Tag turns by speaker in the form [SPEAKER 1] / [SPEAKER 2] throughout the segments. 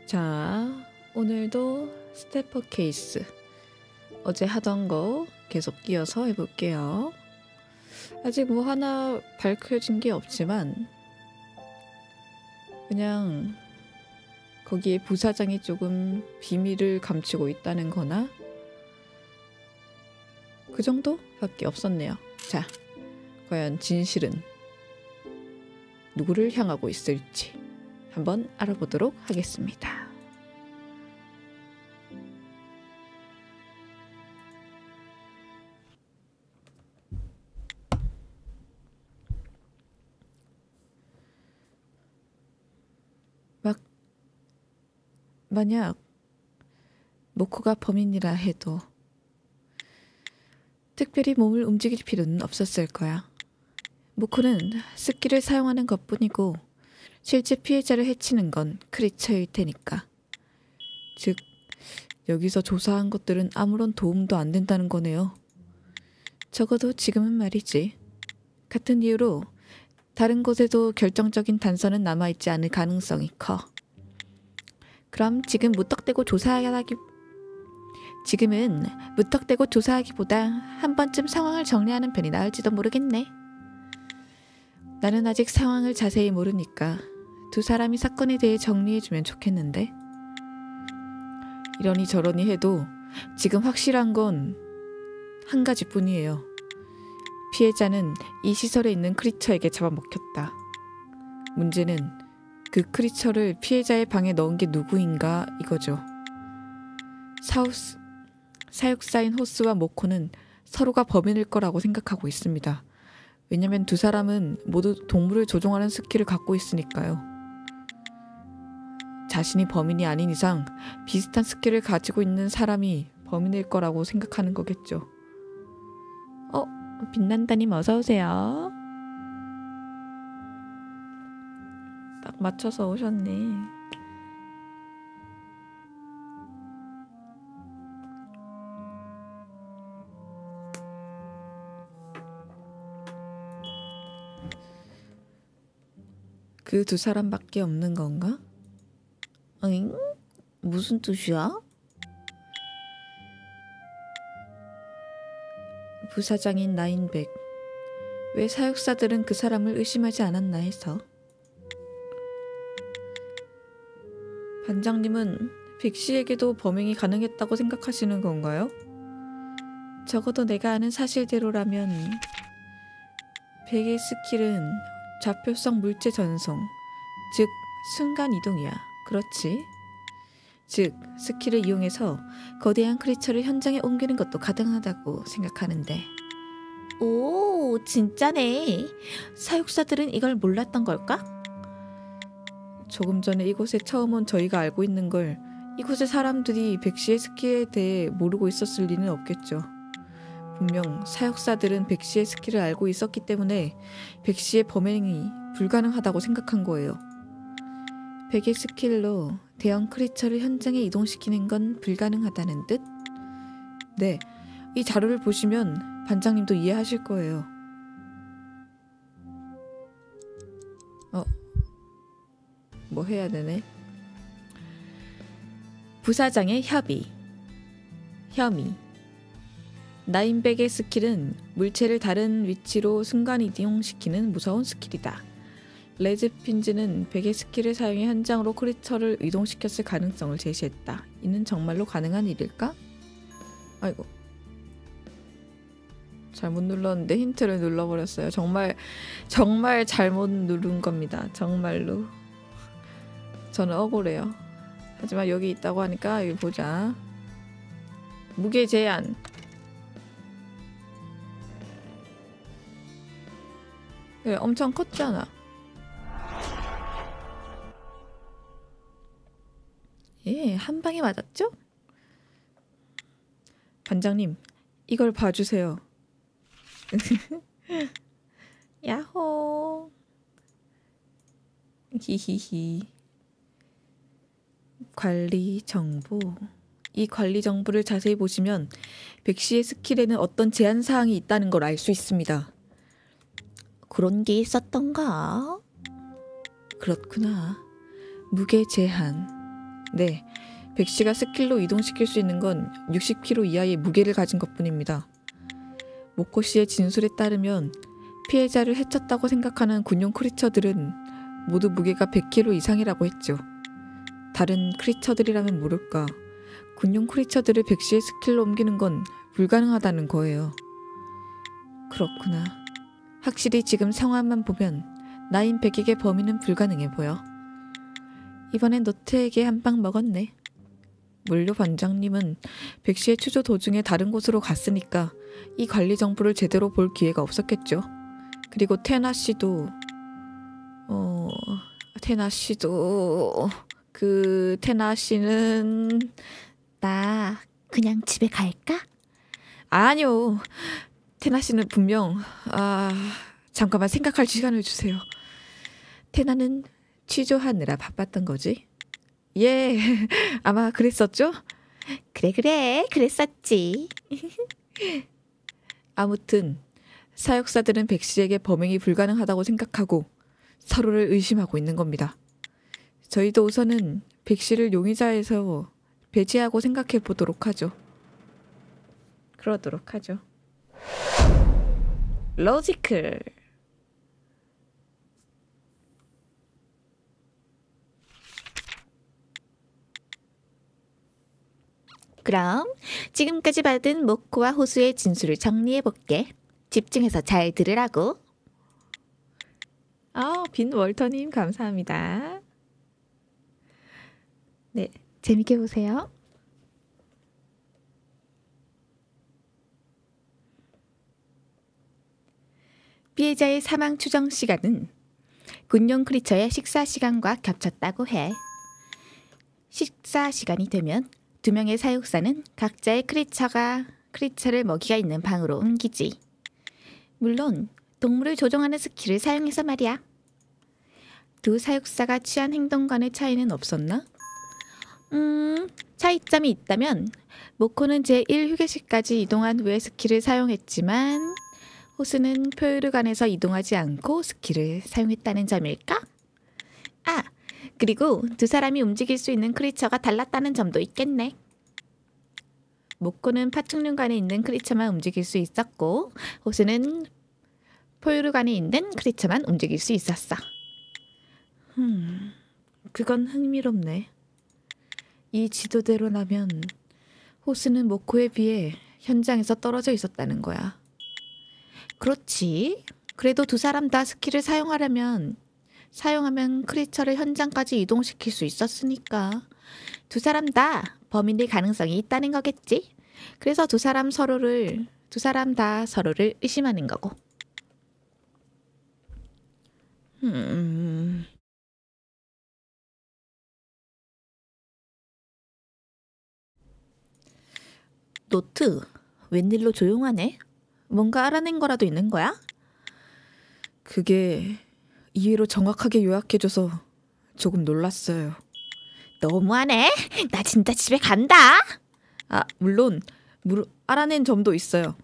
[SPEAKER 1] 자, 오늘도 스테퍼 케이스 어제 하던 거 계속 이어서 해볼게요. 아직 뭐 하나 밝혀진 게 없지만 그냥 거기에 부사장이 조금 비밀을 감추고 있다는 거나 그 정도밖에 없었네요. 자, 과연 진실은 누구를 향하고 있을지 한번 알아보도록 하겠습니다. 만약 모코가 범인이라 해도 특별히 몸을 움직일 필요는 없었을 거야. 모코는 스키를 사용하는 것뿐이고 실제 피해자를 해치는 건 크리처일 테니까. 즉, 여기서 조사한 것들은 아무런 도움도 안 된다는 거네요. 적어도 지금은 말이지. 같은 이유로 다른 곳에도 결정적인 단서는 남아있지 않을 가능성이 커. 그럼 지금은 무턱대고 조사하기보다 한 번쯤 상황을 정리하는 편이 나을지도 모르겠네. 나는 아직 상황을 자세히 모르니까 두 사람이 사건에 대해 정리해주면 좋겠는데. 이러니 저러니 해도 지금 확실한 건 한 가지뿐이에요. 피해자는 이 시설에 있는 크리처에게 잡아먹혔다. 문제는 그 크리처를 피해자의 방에 넣은 게 누구인가 이거죠. 사육사인 호스와 모코는 서로가 범인일 거라고 생각하고 있습니다. 왜냐면 두 사람은 모두 동물을 조종하는 스킬을 갖고 있으니까요. 자신이 범인이 아닌 이상 비슷한 스킬을 가지고 있는 사람이 범인일 거라고 생각하는 거겠죠. 빛난다님 어서오세요. 딱 맞춰서 오셨네. 그 두 사람밖에 없는 건가? 응? 무슨 뜻이야? 부사장인 나인백. 왜 사육사들은 그 사람을 의심하지 않았나 해서. 반장님은 백씨에게도 범행이 가능했다고 생각하시는 건가요? 적어도 내가 아는 사실대로라면 백의 스킬은 좌표성 물체 전송, 즉 순간이동이야. 그렇지? 즉 스킬을 이용해서 거대한 크리처를 현장에 옮기는 것도 가능하다고 생각하는데. 오, 진짜네. 사육사들은 이걸 몰랐던 걸까? 조금 전에 이곳에 처음 온 저희가 알고 있는 걸 이곳의 사람들이 백씨의 스킬에 대해 모르고 있었을 리는 없겠죠. 분명 사육사들은 백씨의 스킬을 알고 있었기 때문에 백씨의 범행이 불가능하다고 생각한 거예요. 백의 스킬로 대형 크리처를 현장에 이동시키는 건 불가능하다는 뜻? 네, 이 자료를 보시면 반장님도 이해하실 거예요. 뭐 해야 되네? 부사장의 혐의. 나인백의 스킬은 물체를 다른 위치로 순간 이동시키는 무서운 스킬이다. 레즈핀즈는 백의 스킬을 사용해 현장으로 크리처를 이동시켰을 가능성을 제시했다. 이는 정말로 가능한 일일까? 아이고, 잘못 눌렀는데 힌트를 눌러버렸어요. 정말 잘못 누른 겁니다. 정말로. 저는 억울해요. 하지만 여기 있다고 하니까 여기 보자. 무게 제한. 그래, 엄청 컸잖아. 예, 한 방에 맞았죠? 반장님, 이걸 봐주세요. 야호. 히히히. 관리 정보. 이 관리 정보를 자세히 보시면 백씨의 스킬에는 어떤 제한 사항이 있다는 걸 알 수 있습니다. 그런 게 있었던가? 그렇구나. 무게 제한. 네, 백씨가 스킬로 이동시킬 수 있는 건 60kg 이하의 무게를 가진 것뿐입니다. 모코 씨의 진술에 따르면 피해자를 해쳤다고 생각하는 군용 크리처들은 모두 무게가 100kg 이상이라고 했죠. 다른 크리처들이라면 모를까 군용 크리처들을 백씨의 스킬로 옮기는 건 불가능하다는 거예요. 그렇구나. 확실히 지금 상황만 보면 나인 백에게 범인은 불가능해 보여. 이번엔 노트에게 한 방 먹었네. 물류 반장님은 백씨의 추조 도중에 다른 곳으로 갔으니까 이 관리 정보를 제대로 볼 기회가 없었겠죠. 그리고 테나 씨도 테나 씨는
[SPEAKER 2] 나 그냥 집에 갈까?
[SPEAKER 1] 아니요. 테나 씨는 분명 잠깐만 생각할 시간을 주세요. 테나는 취조하느라 바빴던 거지? 예, 아마 그랬었죠?
[SPEAKER 2] 그래, 그랬었지.
[SPEAKER 1] 아무튼 사역사들은 백씨에게 범행이 불가능하다고 생각하고 서로를 의심하고 있는 겁니다. 저희도 우선은 백씨를 용의자에서 배제하고 생각해 보도록 하죠. 그러도록 하죠. 로지클.
[SPEAKER 2] 그럼 지금까지 받은 모코와 호수의 진술을 정리해볼게. 집중해서 잘 들으라고.
[SPEAKER 1] 빈 월터님 감사합니다.
[SPEAKER 2] 네, 재밌게 보세요.
[SPEAKER 1] 피해자의 사망 추정 시간은 군용 크리처의 식사 시간과 겹쳤다고 해. 식사 시간이 되면 두 명의 사육사는 각자의 크리처를 먹이가 있는 방으로 옮기지. 물론 동물을 조종하는 스킬을 사용해서 말이야. 두 사육사가 취한 행동간의 차이는 없었나? 차이점이 있다면 모코는 제1 휴게실까지 이동한 후에 스킬을 사용했지만 호스는 표유르간에서 이동하지 않고 스킬을 사용했다는 점일까? 그리고 두 사람이 움직일 수 있는 크리처가 달랐다는 점도 있겠네. 모코는 파충류관에 있는 크리처만 움직일 수 있었고 호스는 포유류관에 있는 크리처만 움직일 수 있었어. 그건 흥미롭네. 이 지도대로라면 호스는 모코에 비해 현장에서 떨어져 있었다는 거야. 그렇지. 그래도 두 사람 다 스킬을 사용하면 크리처를 현장까지 이동시킬 수 있었으니까 두 사람 다 범인일 가능성이 있다는 거겠지. 그래서 두 사람 다 서로를 의심하는 거고. 노트, 웬일로 조용하네? 뭔가 알아낸 거라도 있는 거야? 그게 이해로 정확하게 요약해줘서 조금 놀랐어요.
[SPEAKER 2] 너무하네. 나 진짜 집에 간다.
[SPEAKER 1] 물론 알아낸 점도 있어요.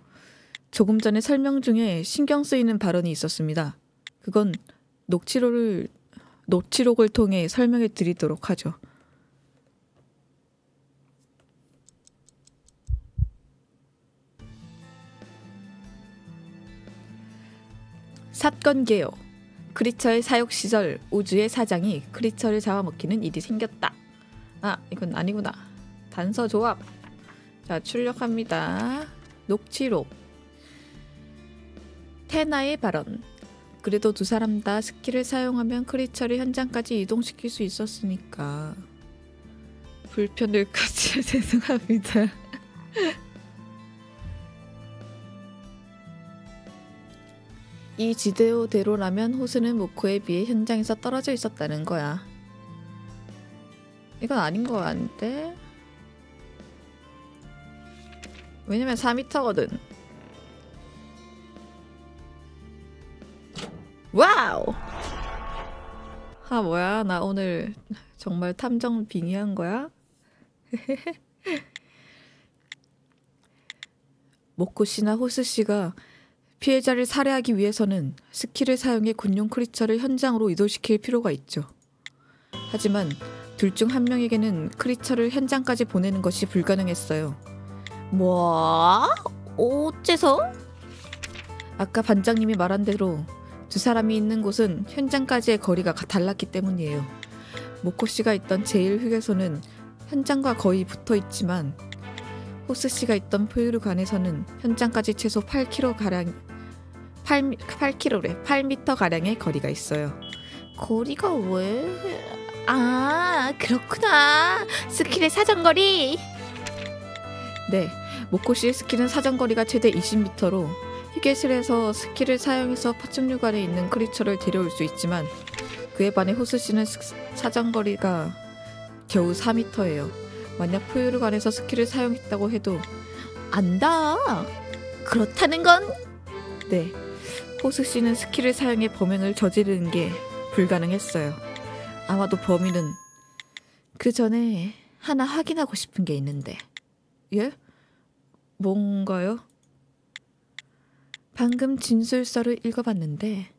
[SPEAKER 1] 조금 전에 설명 중에 신경 쓰이는 발언이 있었습니다. 그건 녹취록을 통해 설명해 드리도록 하죠. 사건 개요. 크리처의 사육 시절 우주의 사장이 크리처를 잡아먹히는 일이 생겼다. 이건 아니구나. 단서 조합. 자, 출력합니다. 녹취록. 테나의 발언. 그래도 두 사람 다 스킬을 사용하면 크리처를 현장까지 이동시킬 수 있었으니까 불편을 가지려 죄송합니다. 이 지도대로라면 호스는 모코에 비해 현장에서 떨어져 있었다는 거야. 이건 아닌 거 같은데? 왜냐면 4m거든. 와우! 뭐야? 나 오늘 정말 탐정 빙의한 거야? 모코 씨나 호스 씨가 피해자를 살해하기 위해서는 스킬을 사용해 군용 크리처를 현장으로 이동시킬 필요가 있죠. 하지만 둘 중 한 명에게는 크리처를 현장까지 보내는 것이 불가능했어요.
[SPEAKER 2] 뭐? 어째서?
[SPEAKER 1] 아까 반장님이 말한 대로 두 사람이 있는 곳은 현장까지의 거리가 달랐기 때문이에요. 모코 씨가 있던 제1휴게소는 현장과 거의 붙어 있지만 호스 씨가 있던 포유류관에서는 현장까지 최소 8km래. 8m가량의 거리가 있어요.
[SPEAKER 2] 거리가 왜? 아, 그렇구나. 스킬의 사정거리.
[SPEAKER 1] 네, 모코 씨의 스킬은 사정거리가 최대 20m로 휴게실에서 스킬을 사용해서 파충류관에 있는 크리처를 데려올 수 있지만 그에 반해 호스 씨는 사정거리가 겨우 4m예요. 만약 포유류관에서 스킬을 사용했다고 해도
[SPEAKER 2] 안다. 그렇다는 건?
[SPEAKER 1] 네, 호스 씨는 스킬을 사용해 범행을 저지르는 게 불가능했어요. 아마도 범인은 그 전에 하나 확인하고 싶은 게 있는데. 예? 뭔가요? 방금 진술서를 읽어봤는데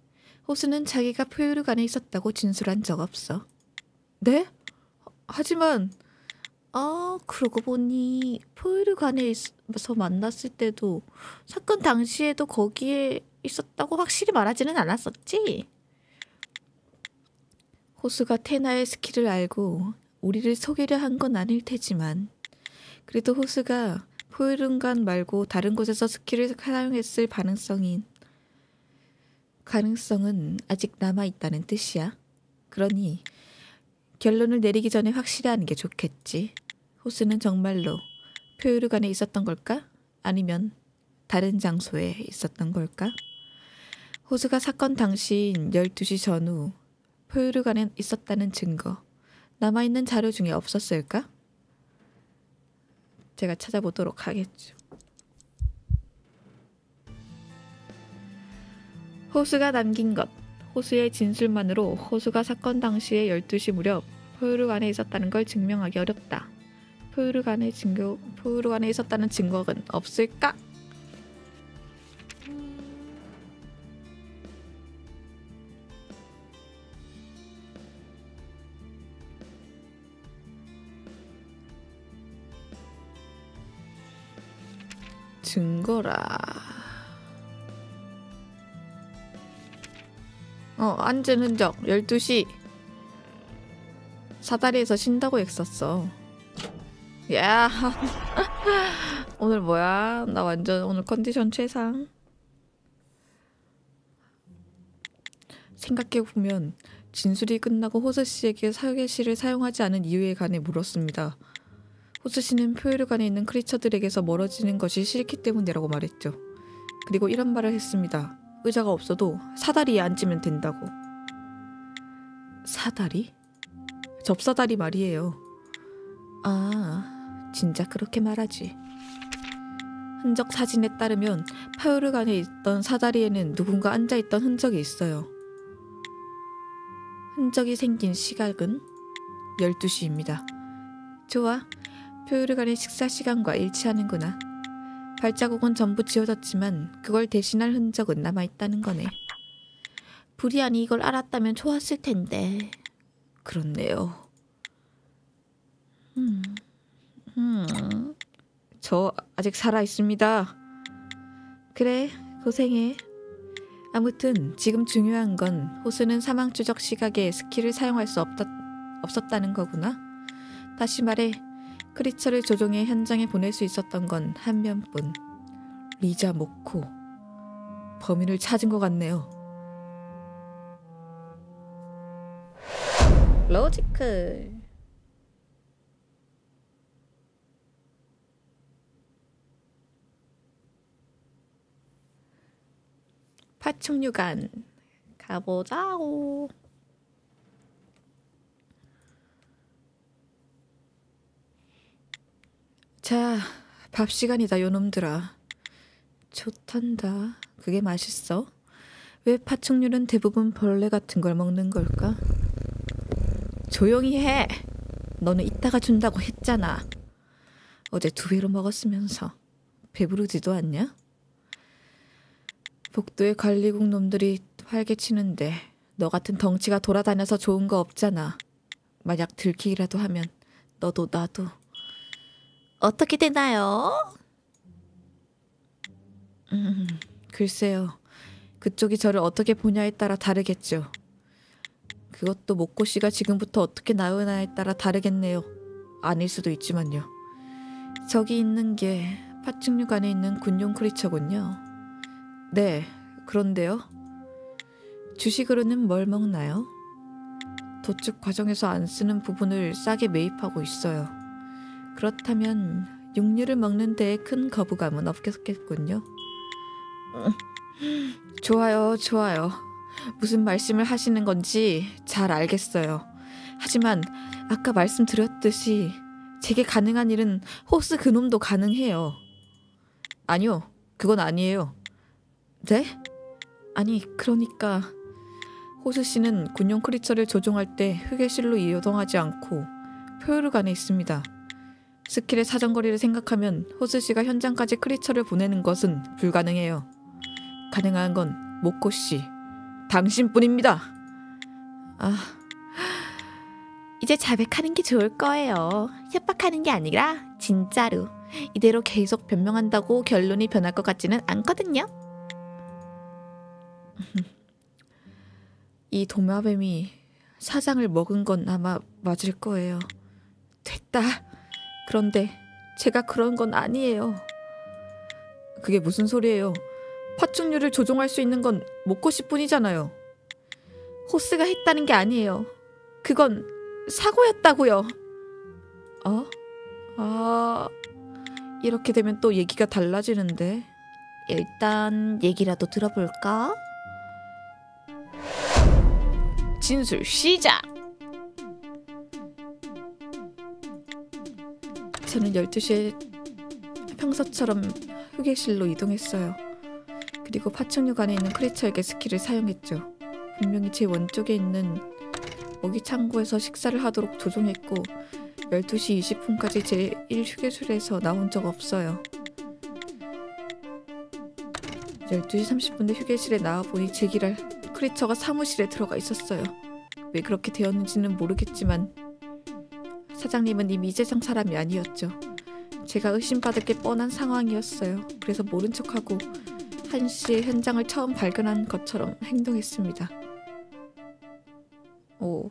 [SPEAKER 1] 호수는 자기가 포유류관에 있었다고 진술한 적 없어. 네? 하지만
[SPEAKER 2] 그러고 보니 포유류관에서 만났을 때도 사건 당시에도 거기에 있었다고 확실히 말하지는 않았었지?
[SPEAKER 1] 호수가 테나의 스킬을 알고 우리를 속이려 한 건 아닐 테지만 그래도 호수가 포유류관 말고 다른 곳에서 스킬을 사용했을 가능성은 아직 남아있다는 뜻이야. 그러니 결론을 내리기 전에 확실히 하는 게 좋겠지. 호수는 정말로 포유류관에 있었던 걸까? 아니면 다른 장소에 있었던 걸까? 호수가 사건 당시인 12시 전후 포유류관에 있었다는 증거, 남아있는 자료 중에 없었을까? 제가 찾아보도록 하겠죠. 호수가 남긴 것. 호수의 진술만으로 호수가 사건 당시에 12시 무렵 포유류관에 있었다는 걸 증명하기 어렵다. 포유류관에 있었다는 증거는 없을까? 증거라. 앉은 흔적 12시 사다리에서 쉰다고 했었어. 야 오늘 뭐야? 나 완전 오늘 컨디션 최상. 생각해보면 진술이 끝나고 호수 씨에게 휴게실을 사용하지 않은 이유에 관해 물었습니다. 호수 씨는 포유류관에 있는 크리처들에게서 멀어지는 것이 싫기 때문이라고 말했죠. 그리고 이런 말을 했습니다. 의자가 없어도 사다리에 앉으면 된다고. 사다리? 접사다리 말이에요. 아, 진짜 그렇게 말하지. 흔적 사진에 따르면 포유류관에 있던 사다리에는 누군가 앉아있던 흔적이 있어요. 흔적이 생긴 시각은 12시입니다. 좋아. 포유류관의 식사 시간과 일치하는구나. 발자국은 전부 지워졌지만 그걸 대신할 흔적은 남아있다는 거네.
[SPEAKER 2] 불이안이 이걸 알았다면 좋았을 텐데.
[SPEAKER 1] 그렇네요. 저 아직 살아있습니다. 그래, 고생해. 아무튼 지금 중요한 건 호수는 사망 추적 시각에 스킬을 사용할 수 없었다는 거구나. 다시 말해 크리처를 조종해 현장에 보낼 수 있었던 건 한 명뿐. 리자 모코. 범인을 찾은 것 같네요. 로지클. 파충류관 가보자고. 자, 밥 시간이다 요놈들아. 좋단다. 그게 맛있어? 왜 파충류는 대부분 벌레 같은 걸 먹는 걸까? 조용히 해. 너는 이따가 준다고 했잖아. 어제 2배로 먹었으면서 배부르지도 않냐? 복도에 관리국 놈들이 활개치는데 너 같은 덩치가 돌아다녀서 좋은 거 없잖아. 만약 들키기라도 하면 너도 나도.
[SPEAKER 2] 어떻게 되나요?
[SPEAKER 1] 글쎄요. 그쪽이 저를 어떻게 보냐에 따라 다르겠죠. 그것도 모코 씨가 지금부터 어떻게 나오나에 따라 다르겠네요. 아닐 수도 있지만요. 저기 있는 게 파충류 안에 있는 군용 크리처군요. 네, 그런데요. 주식으로는 뭘 먹나요? 도축 과정에서 안 쓰는 부분을 싸게 매입하고 있어요. 그렇다면 육류를 먹는 데에 큰 거부감은 없겠군요. 좋아요, 좋아요. 무슨 말씀을 하시는 건지 잘 알겠어요. 하지만 아까 말씀드렸듯이 제게 가능한 일은 호스 그놈도 가능해요. 아니요, 그건 아니에요. 네? 아니, 그러니까 호스 씨는 군용 크리처를 조종할 때 휴게실로 이동하지 않고 표류관 안에 있습니다. 스킬의 사정거리를 생각하면 호스 씨가 현장까지 크리처를 보내는 것은 불가능해요. 가능한 건 모코 씨, 당신뿐입니다. 아,
[SPEAKER 2] 이제 자백하는 게 좋을 거예요. 협박하는 게 아니라 진짜로. 이대로 계속 변명한다고 결론이 변할 것 같지는 않거든요.
[SPEAKER 1] 이 도마뱀이 사장을 먹은 건 아마 맞을 거예요. 됐다. 그런데 제가 그런 건 아니에요. 그게 무슨 소리예요? 파충류를 조종할 수 있는 건 모코 씨뿐이잖아요. 호스가 했다는 게 아니에요. 그건 사고였다고요. 이렇게 되면 또 얘기가 달라지는데.
[SPEAKER 2] 일단 얘기라도 들어볼까? 진술 시작!
[SPEAKER 1] 저는 12시에 평소처럼 휴게실로 이동했어요. 그리고 파충류 안에 있는 크리처에게 스킬을 사용했죠. 분명히 제 원쪽에 있는 먹이 창고에서 식사를 하도록 조종했고 12시 20분까지 제 1휴게실에서 나온 적 없어요. 12시 30분에 휴게실에 나와보니 제기랄 크리처가 사무실에 들어가 있었어요. 왜 그렇게 되었는지는 모르겠지만 사장님은 이미 이 세상 사람이 아니었죠. 제가 의심받을 게 뻔한 상황이었어요. 그래서 모른 척하고 1시에 현장을 처음 발견한 것처럼 행동했습니다. 오,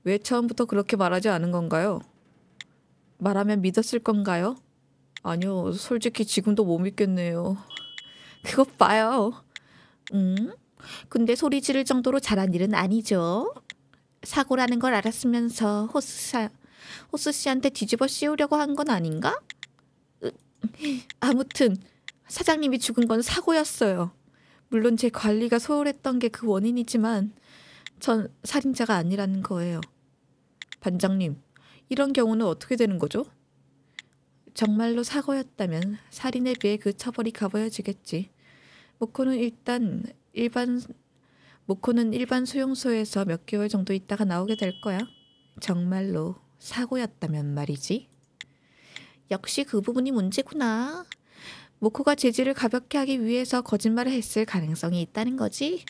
[SPEAKER 1] 왜 처음부터 그렇게 말하지 않은 건가요? 말하면 믿었을 건가요? 아니요, 솔직히 지금도 못 믿겠네요. 그것 봐요.
[SPEAKER 2] 근데 소리 지를 정도로 잘한 일은 아니죠. 사고라는 걸 알았으면서 호스 씨한테 뒤집어 씌우려고 한 건 아닌가?
[SPEAKER 1] 아무튼 사장님이 죽은 건 사고였어요. 물론 제 관리가 소홀했던 게 그 원인이지만 전 살인자가 아니라는 거예요. 반장님, 이런 경우는 어떻게 되는 거죠? 정말로 사고였다면 살인에 비해 그 처벌이 가벼워지겠지. 모코는 일반 수용소에서 몇 개월 정도 있다가 나오게 될 거야. 정말로 사고였다면 말이지.
[SPEAKER 2] 역시 그 부분이 문제구나.
[SPEAKER 1] 모코가 재질을 가볍게 하기 위해서 거짓말을 했을 가능성이 있다는 거지.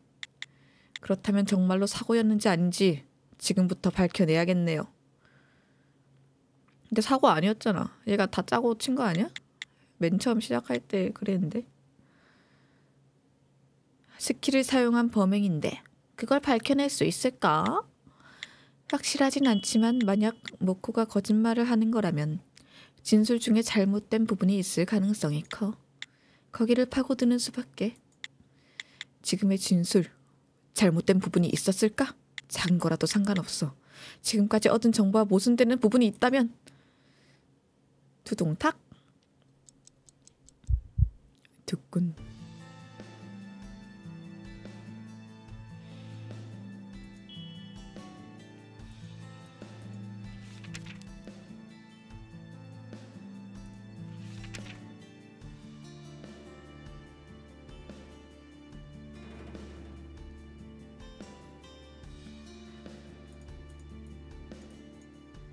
[SPEAKER 1] 그렇다면 정말로 사고였는지 아닌지 지금부터 밝혀내야겠네요. 근데 사고 아니었잖아. 얘가 다 짜고 친 거 아니야? 맨 처음 시작할 때 그랬는데. 스킬을 사용한 범행인데
[SPEAKER 2] 그걸 밝혀낼 수 있을까?
[SPEAKER 1] 확실하진 않지만 만약 모코가 거짓말을 하는 거라면 진술 중에 잘못된 부분이 있을 가능성이 커. 거기를 파고드는 수밖에. 지금의 진술, 잘못된 부분이 있었을까? 작은 거라도 상관없어. 지금까지 얻은 정보와 모순되는 부분이 있다면 두동탁? 듣군.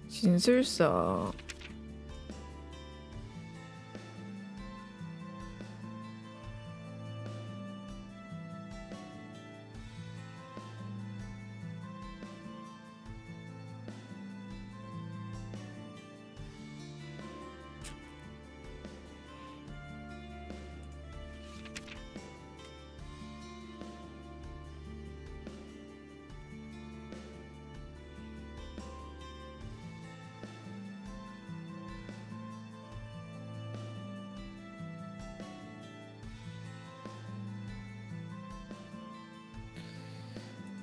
[SPEAKER 1] 진술서.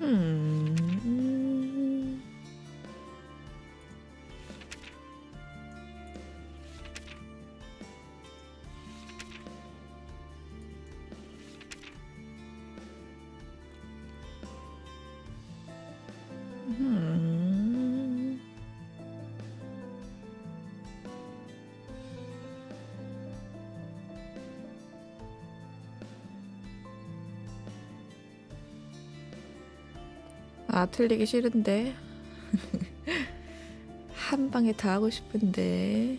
[SPEAKER 1] 음. 음. 아, 틀리기 싫은데. 한 방에 다 하고 싶은데.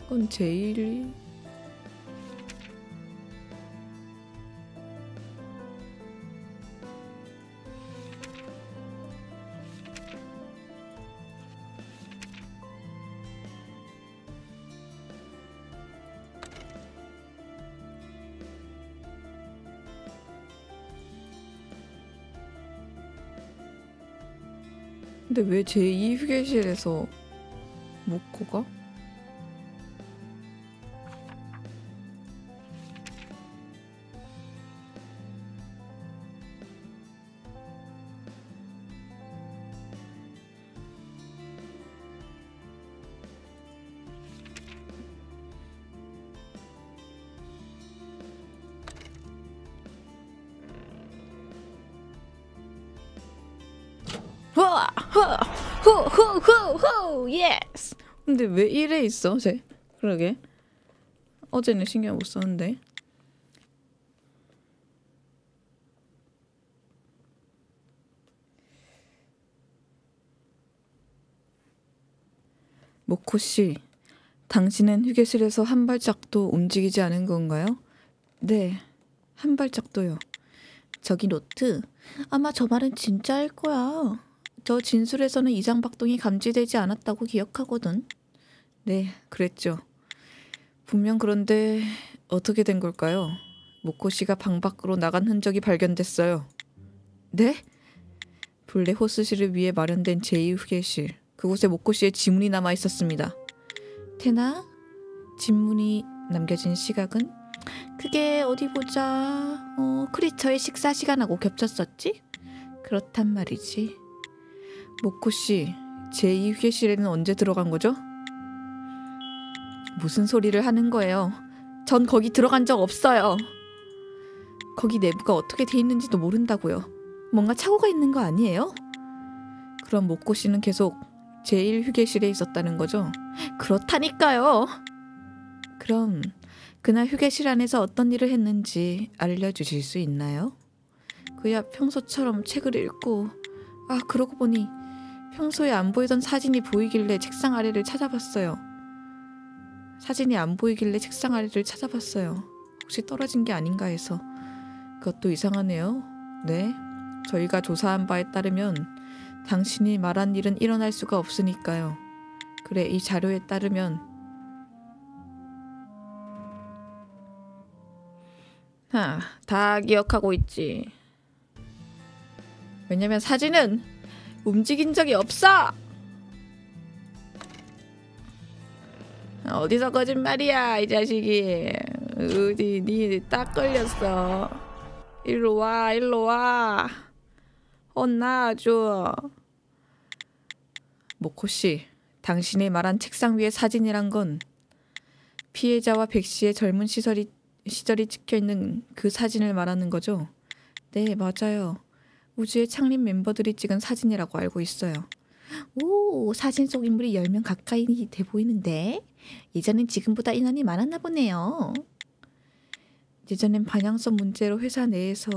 [SPEAKER 1] 그건 제일 근데 왜 제2 휴게실에서 모코가? 후후후후 예스. 근데 왜 이래 있어 쟤? 그러게 어제는 신경 못 썼는데. 모코씨, 당신은 휴게실에서 한 발짝도 움직이지 않은 건가요? 네, 한 발짝도요. 저기 노트, 아마 저 말은 진짜일 거야. 저 진술에서는 이상박동이 감지되지 않았다고 기억하거든. 네, 그랬죠. 분명. 그런데 어떻게 된 걸까요? 모코 씨가 방 밖으로 나간 흔적이 발견됐어요. 네? 본래 호스실을 위해 마련된 제2 휴게실. 그곳에 모코 씨의 지문이 남아 있었습니다. 테나? 지문이 남겨진 시각은? 그게 어디 보자. 크리처의 식사 시간하고 겹쳤었지? 그렇단 말이지. 모코 씨, 제2 휴게실에는 언제 들어간 거죠? 무슨 소리를 하는 거예요? 전 거기 들어간 적 없어요. 거기 내부가 어떻게 돼 있는지도 모른다고요. 뭔가 착오가 있는 거 아니에요? 그럼 모코 씨는 계속 제1 휴게실에 있었다는 거죠? 그렇다니까요. 그럼 그날 휴게실 안에서 어떤 일을 했는지 알려주실 수 있나요? 그야 평소처럼 책을 읽고, 그러고 보니 평소에 안 보이던 사진이 보이길래 책상 아래를 찾아봤어요. 혹시 떨어진 게 아닌가 해서. 그것도 이상하네요. 네, 저희가 조사한 바에 따르면 당신이 말한 일은 일어날 수가 없으니까요. 그래, 이 자료에 따르면 다 기억하고 있지. 왜냐면 사진은 움직인 적이 없어. 어디서 거짓말이야 이 자식이. 어디 니 딱 걸렸어. 일로 와. 혼나줘. 모코씨, 당신이 말한 책상 위의 사진이란 건 피해자와 백씨의 젊은 시절이 찍혀있는 그 사진을 말하는 거죠? 네, 맞아요. 우주의 창립 멤버들이 찍은 사진이라고 알고 있어요. 오, 사진 속 인물이 10명 가까이 돼 보이는데 예전엔 지금보다 인원이 많았나 보네요. 예전엔 방향성 문제로 회사 내에서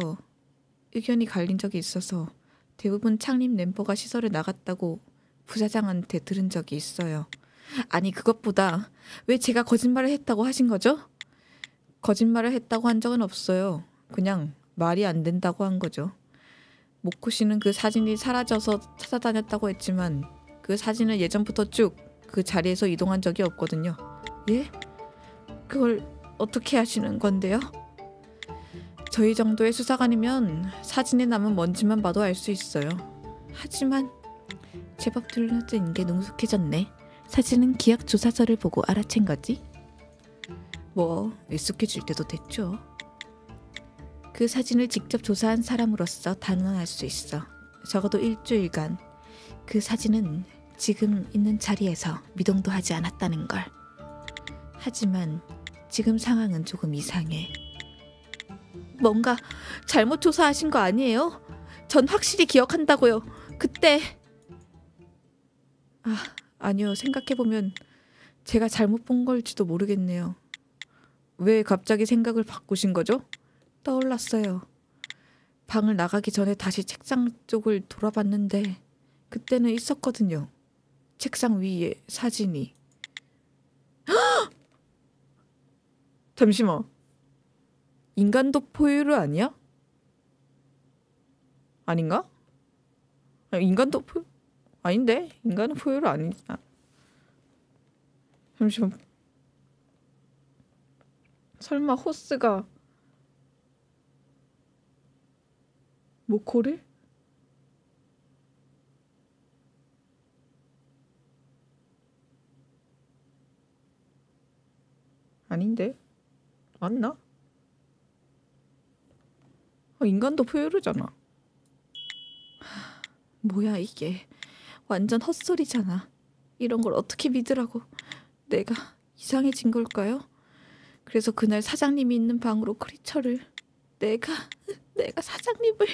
[SPEAKER 1] 의견이 갈린 적이 있어서 대부분 창립 멤버가 시설을 나갔다고 부사장한테 들은 적이 있어요. 아니, 그것보다 왜 제가 거짓말을 했다고 하신 거죠? 거짓말을 했다고 한 적은 없어요. 그냥 말이 안 된다고 한 거죠. 모코 씨는 그 사진이 사라져서 찾아다녔다고 했지만 그 사진은 예전부터 쭉 그 자리에서 이동한 적이 없거든요. 예? 그걸 어떻게 하시는 건데요? 저희 정도의 수사관이면 사진에 남은 먼지만 봐도 알 수 있어요. 하지만 제법 들려진 게 능숙해졌네. 사진은 기억 조사서를 보고 알아챈 거지? 뭐 익숙해질 때도 됐죠. 그 사진을 직접 조사한 사람으로서 단언할 수 있어. 적어도 일주일간 그 사진은 지금 있는 자리에서 미동도 하지 않았다는 걸. 하지만 지금 상황은 조금 이상해. 뭔가 잘못 조사하신 거 아니에요? 전 확실히 기억한다고요. 그때... 아니요. 생각해보면 제가 잘못 본 걸지도 모르겠네요. 왜 갑자기 생각을 바꾸신 거죠? 떠올랐어요. 방을 나가기 전에 다시 책상 쪽을 돌아봤는데 그때는 있었거든요. 책상 위에 사진이. 잠시만. 인간도 포유류 아니야? 아닌가? 인간도 포유... 아닌데? 인간은 포유류 아니... 잠시만. 설마 호스가 모코를? 아닌데? 맞나? 인간도 포유류잖아. 뭐야 이게. 완전 헛소리잖아. 이런 걸 어떻게 믿으라고. 내가 이상해진 걸까요? 그래서 그날 사장님이 있는 방으로 크리처를... 내가 사장님을...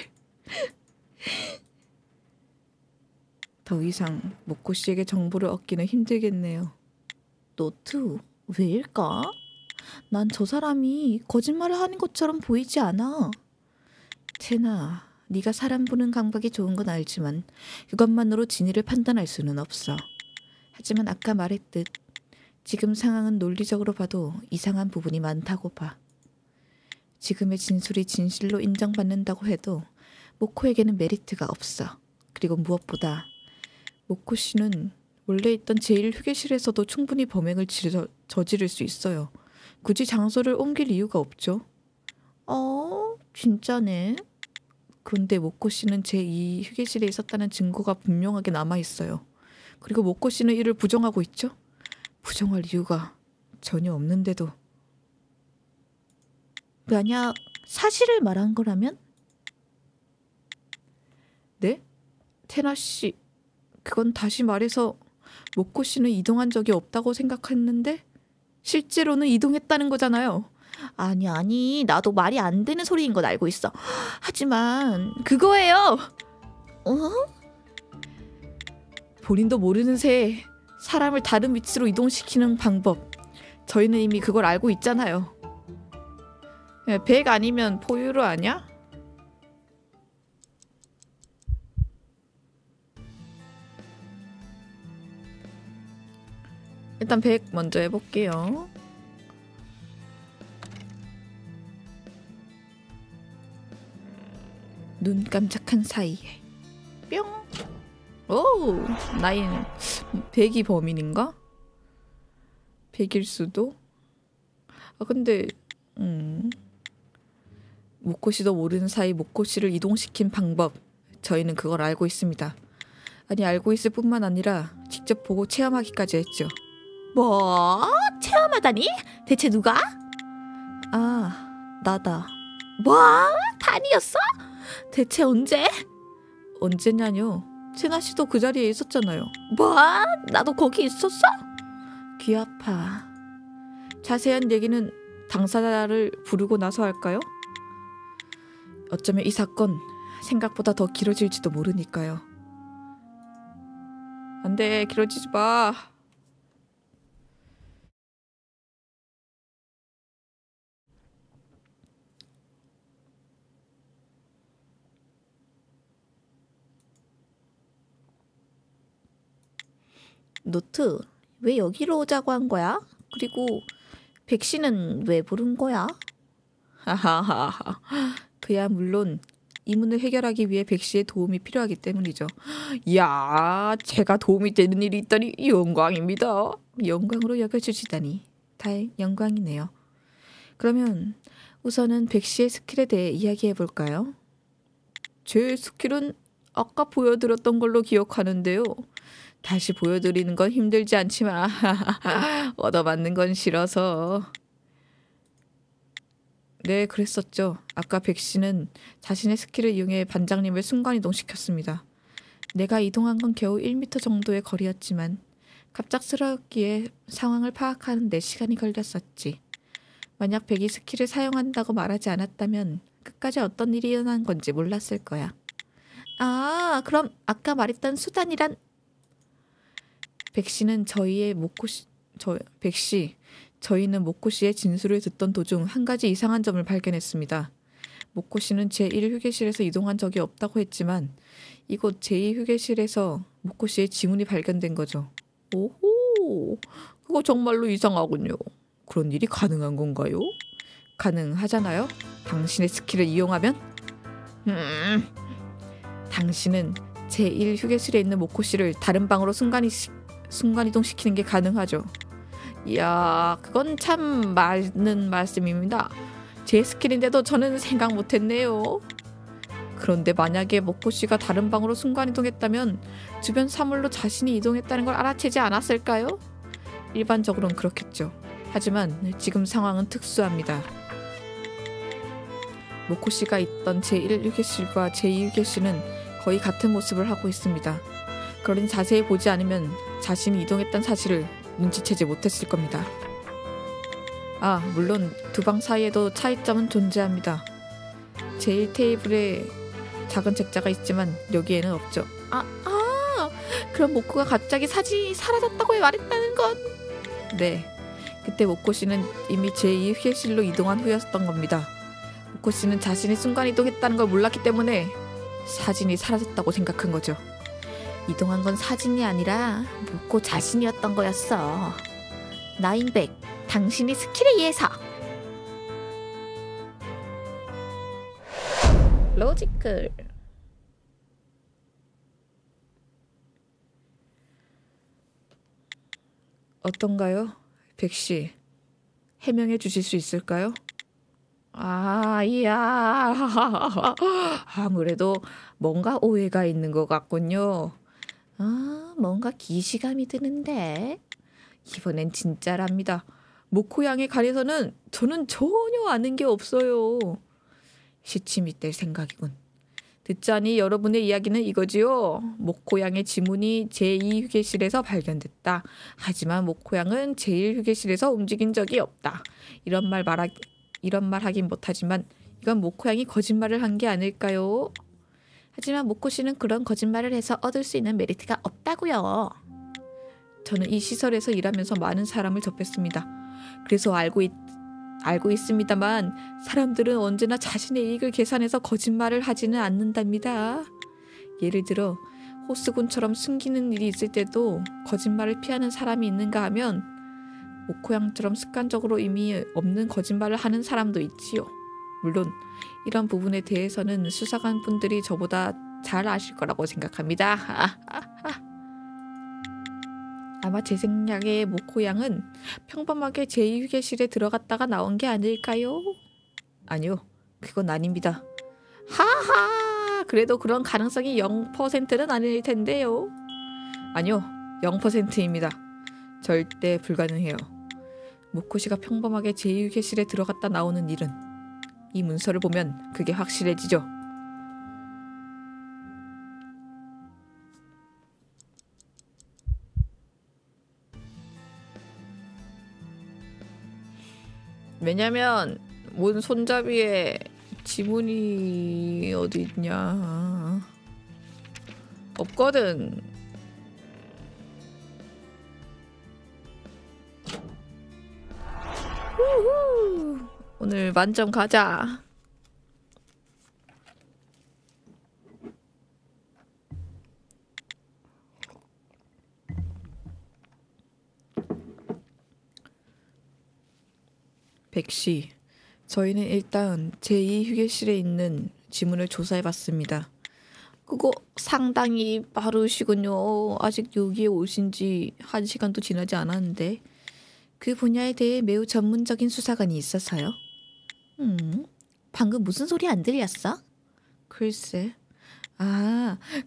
[SPEAKER 1] 더 이상 모코 씨에게 정보를 얻기는 힘들겠네요.
[SPEAKER 2] 노트, 왜일까? 난 저 사람이 거짓말을 하는 것처럼 보이지 않아.
[SPEAKER 1] 테나, 네가 사람 보는 감각이 좋은 건 알지만 그것만으로 진위를 판단할 수는 없어. 하지만 아까 말했듯 지금 상황은 논리적으로 봐도 이상한 부분이 많다고 봐. 지금의 진술이 진실로 인정받는다고 해도 모코에게는 메리트가 없어. 그리고 무엇보다 모코 씨는 원래 있던 제1휴게실에서도 충분히 범행을 저지를 수 있어요. 굳이 장소를 옮길 이유가 없죠.
[SPEAKER 2] 진짜네.
[SPEAKER 1] 그런데 모코 씨는 제2휴게실에 있었다는 증거가 분명하게 남아있어요. 그리고 모코 씨는 이를 부정하고 있죠. 부정할 이유가 전혀 없는데도.
[SPEAKER 2] 만약 사실을 말한 거라면?
[SPEAKER 1] 네? 테나 씨, 그건 다시 말해서 모코 씨는 이동한 적이 없다고 생각했는데 실제로는 이동했다는 거잖아요.
[SPEAKER 2] 아니, 나도 말이 안 되는 소리인 건 알고 있어. 하지만
[SPEAKER 1] 그거예요. 본인도 모르는 새에 사람을 다른 위치로 이동시키는 방법. 저희는 이미 그걸 알고 있잖아요. 100 아니면 포유류 아니야? 일단 100 먼저 해볼게요. 눈 깜짝한 사이에 뿅. 오, 나이는 100이 범인인가? 100일 수도? 근데 모코 씨도 모르는 사이 모코 씨를 이동시킨 방법, 저희는 그걸 알고 있습니다. 아니, 알고 있을 뿐만 아니라 직접 보고 체험하기까지 했죠.
[SPEAKER 2] 뭐? 체험하다니? 대체 누가?
[SPEAKER 1] 나다.
[SPEAKER 2] 뭐? 단이었어? 대체 언제?
[SPEAKER 1] 언제냐뇨? 세나 씨도 그 자리에 있었잖아요.
[SPEAKER 2] 뭐? 나도 거기 있었어?
[SPEAKER 1] 귀 아파. 자세한 얘기는 당사자를 부르고 나서 할까요? 어쩌면 이 사건 생각보다 더 길어질지도 모르니까요. 안 돼, 길어지지 마.
[SPEAKER 2] 노트, 왜 여기로 오자고 한 거야? 그리고 백씨는 왜 부른 거야?
[SPEAKER 1] 하하하하. 그야 물론 이 문을 해결하기 위해 백씨의 도움이 필요하기 때문이죠. 이야, 제가 도움이 되는 일이 있다니 영광입니다. 영광으로 여겨주시다니 영광이네요. 그러면 우선은 백씨의 스킬에 대해 이야기해볼까요? 제 스킬은 아까 보여드렸던 걸로 기억하는데요. 다시 보여드리는 건 힘들지 않지만 얻어맞는 건 싫어서. 네, 그랬었죠. 아까 백 씨는 자신의 스킬을 이용해 반장님을 순간이동시켰습니다. 내가 이동한 건 겨우 1m 정도의 거리였지만 갑작스럽기에 상황을 파악하는 데 시간이 걸렸었지. 만약 백이 스킬을 사용한다고 말하지 않았다면 끝까지 어떤 일이 일어난 건지 몰랐을 거야. 아, 그럼 아까 말했던 수단이란? 백씨는 저희는 모코씨의 진술을 듣던 도중 한 가지 이상한 점을 발견했습니다. 모코씨는 제1휴게실에서 이동한 적이 없다고 했지만 이곳 제2휴게실에서 모코씨의 지문이 발견된 거죠. 오호, 그거 정말로 이상하군요. 그런 일이 가능한 건가요? 가능하잖아요. 당신의 스킬을 이용하면? 당신은 제1휴게실에 있는 모코씨를 다른 방으로 순간이동시키는 게 가능하죠. 이야, 그건 참 맞는 말씀입니다. 제 스킬인데도 저는 생각 못했네요. 그런데 만약에 모코씨가 다른 방으로 순간이동했다면 주변 사물로 자신이 이동했다는 걸 알아채지 않았을까요? 일반적으로는 그렇겠죠. 하지만 지금 상황은 특수합니다. 모코씨가 있던 제1휴게실과 제2휴게실은 거의 같은 모습을 하고 있습니다. 그러니 자세히 보지 않으면 자신이 이동했던 사실을 눈치채지 못했을 겁니다. 아, 물론 두 방 사이에도 차이점은 존재합니다. 제1테이블에 작은 책자가 있지만 여기에는 없죠. 그럼 모코가 갑자기 사진이 사라졌다고 말했다는 건? 네, 그때 모코씨는 이미 제2휴게실로 이동한 후였던 겁니다. 모코씨는 자신이 순간이동했다는 걸 몰랐기 때문에 사진이 사라졌다고 생각한 거죠.
[SPEAKER 2] 이동한 건 사진이 아니라 모코 자신이었던 거였어. 나인백, 당신이 스킬에 의해서. 로지컬.
[SPEAKER 1] 어떤가요? 백씨, 해명해 주실 수 있을까요? 이야. 아무래도 뭔가 오해가 있는 것 같군요.
[SPEAKER 2] 뭔가 기시감이 드는데.
[SPEAKER 1] 이번엔 진짜랍니다. 모코양에 관해서는 저는 전혀 아는 게 없어요. 시침이 뗄 생각이군. 듣자니 여러분의 이야기는 이거지요. 모코양의 지문이 제2휴게실에서 발견됐다. 하지만 모코양은 제1휴게실에서 움직인 적이 없다. 이런 말 하긴 못하지만 이건 모코양이 거짓말을 한 게 아닐까요?
[SPEAKER 2] 하지만 모코씨는 그런 거짓말을 해서 얻을 수 있는 메리트가 없다고요.
[SPEAKER 1] 저는 이 시설에서 일하면서 많은 사람을 접했습니다. 그래서 알고 있습니다만 사람들은 언제나 자신의 이익을 계산해서 거짓말을 하지는 않는답니다. 예를 들어 호스군처럼 숨기는 일이 있을 때도 거짓말을 피하는 사람이 있는가 하면 모코양처럼 습관적으로 의미 없는 거짓말을 하는 사람도 있지요. 물론 이런 부분에 대해서는 수사관 분들이 저보다 잘 아실 거라고 생각합니다. 아마 제 생각에 모코양은 평범하게 제2휴게실에 들어갔다가 나온 게 아닐까요? 아니요, 그건 아닙니다. 하하, 그래도 그런 가능성이 0%는 아닐 텐데요. 아니요, 0%입니다. 절대 불가능해요. 모코씨가 평범하게 제2휴게실에 들어갔다 나오는 일은 이 문서를 보면 그게 확실해지죠. 왜냐면 문 손잡이에 지문이 어디 있냐 없거든. 우후. 오늘 만점 가자. 백씨, 저희는 일단 제2휴게실에 있는 지문을 조사해봤습니다. 그거 상당히 빠르시군요. 아직 여기에 오신 지 1시간도 지나지 않았는데. 그 분야에 대해 매우 전문적인 수사관이 있어서요.
[SPEAKER 2] 방금 무슨 소리 안 들렸어?
[SPEAKER 1] 글쎄.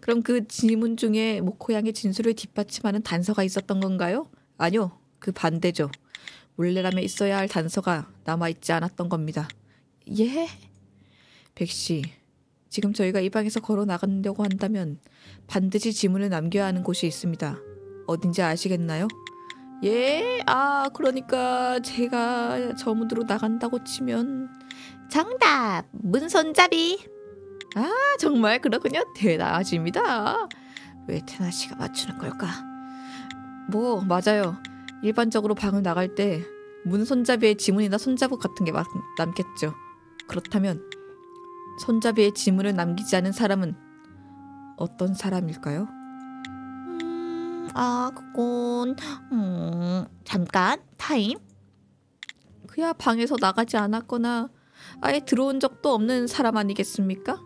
[SPEAKER 1] 그럼 그 지문 중에 모코양의 진술을 뒷받침하는 단서가 있었던 건가요? 아니요, 그 반대죠. 원래라면 있어야 할 단서가 남아있지 않았던 겁니다. 예? 백씨, 지금 저희가 이 방에서 걸어 나가려고 한다면 반드시 지문을 남겨야 하는 곳이 있습니다. 어딘지 아시겠나요? 예? 아, 그러니까 제가 저 문으로 나간다고 치면
[SPEAKER 2] 정답! 문 손잡이.
[SPEAKER 1] 아, 정말 그렇군요. 대단하십니다. 왜 테나 씨가 맞추는 걸까? 뭐 맞아요. 일반적으로 방을 나갈 때 문 손잡이에 지문이나 손자국 같은 게 남겠죠. 그렇다면 손잡이에 지문을 남기지 않은 사람은 어떤 사람일까요?
[SPEAKER 2] 그건 잠깐 타임.
[SPEAKER 1] 그야 방에서 나가지 않았거나 아예 들어온 적도 없는 사람 아니겠습니까?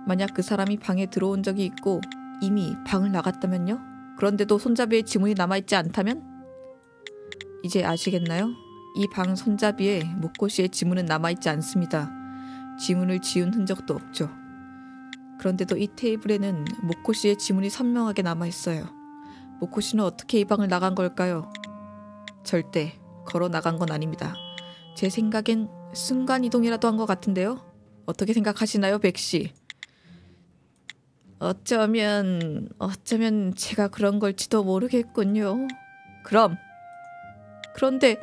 [SPEAKER 1] 만약 그 사람이 방에 들어온 적이 있고 이미 방을 나갔다면요? 그런데도 손잡이에 지문이 남아있지 않다면? 이제 아시겠나요? 이 방 손잡이에 모코 씨의 지문은 남아있지 않습니다. 지문을 지운 흔적도 없죠. 그런데도 이 테이블에는 모코 씨의 지문이 선명하게 남아있어요. 모코 씨는 어떻게 이 방을 나간 걸까요? 절대 걸어 나간 건 아닙니다. 제 생각엔 순간이동이라도 한 것 같은데요? 어떻게 생각하시나요, 백씨? 어쩌면 제가 그런 걸지도 모르겠군요. 그런데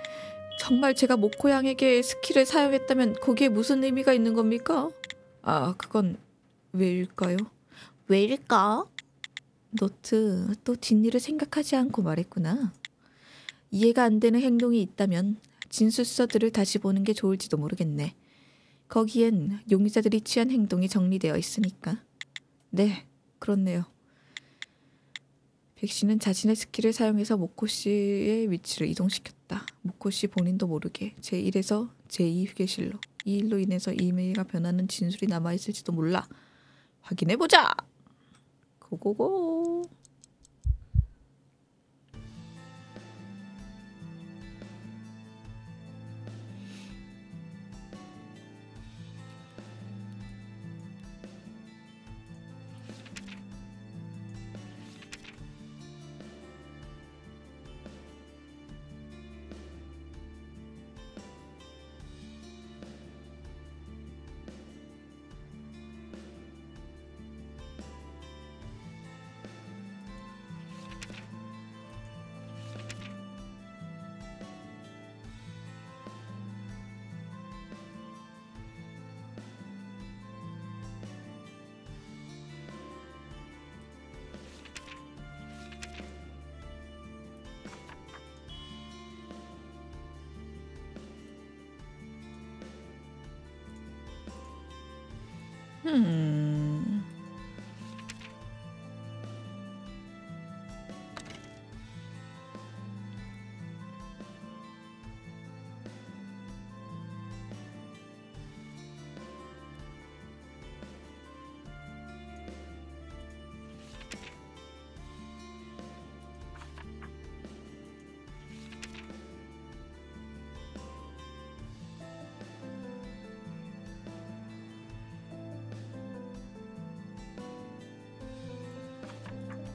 [SPEAKER 1] 정말 제가 모코 양에게 스킬을 사용했다면 거기에 무슨 의미가 있는 겁니까? 아, 그건 왜일까요?
[SPEAKER 2] 왜일까?
[SPEAKER 1] 노트 또 뒷일을 생각하지 않고 말했구나. 이해가 안 되는 행동이 있다면 진술서들을 다시 보는 게 좋을지도 모르겠네. 거기엔 용의자들이 취한 행동이 정리되어 있으니까. 네, 그렇네요. 백씨는 자신의 스킬을 사용해서 모코 씨의 위치를 이동시켰다. 모코 씨 본인도 모르게 제1에서 제2 휴게실로. 이 일로 인해서 이메일가 변하는 진술이 남아있을지도 몰라. 확인해보자! 고고고!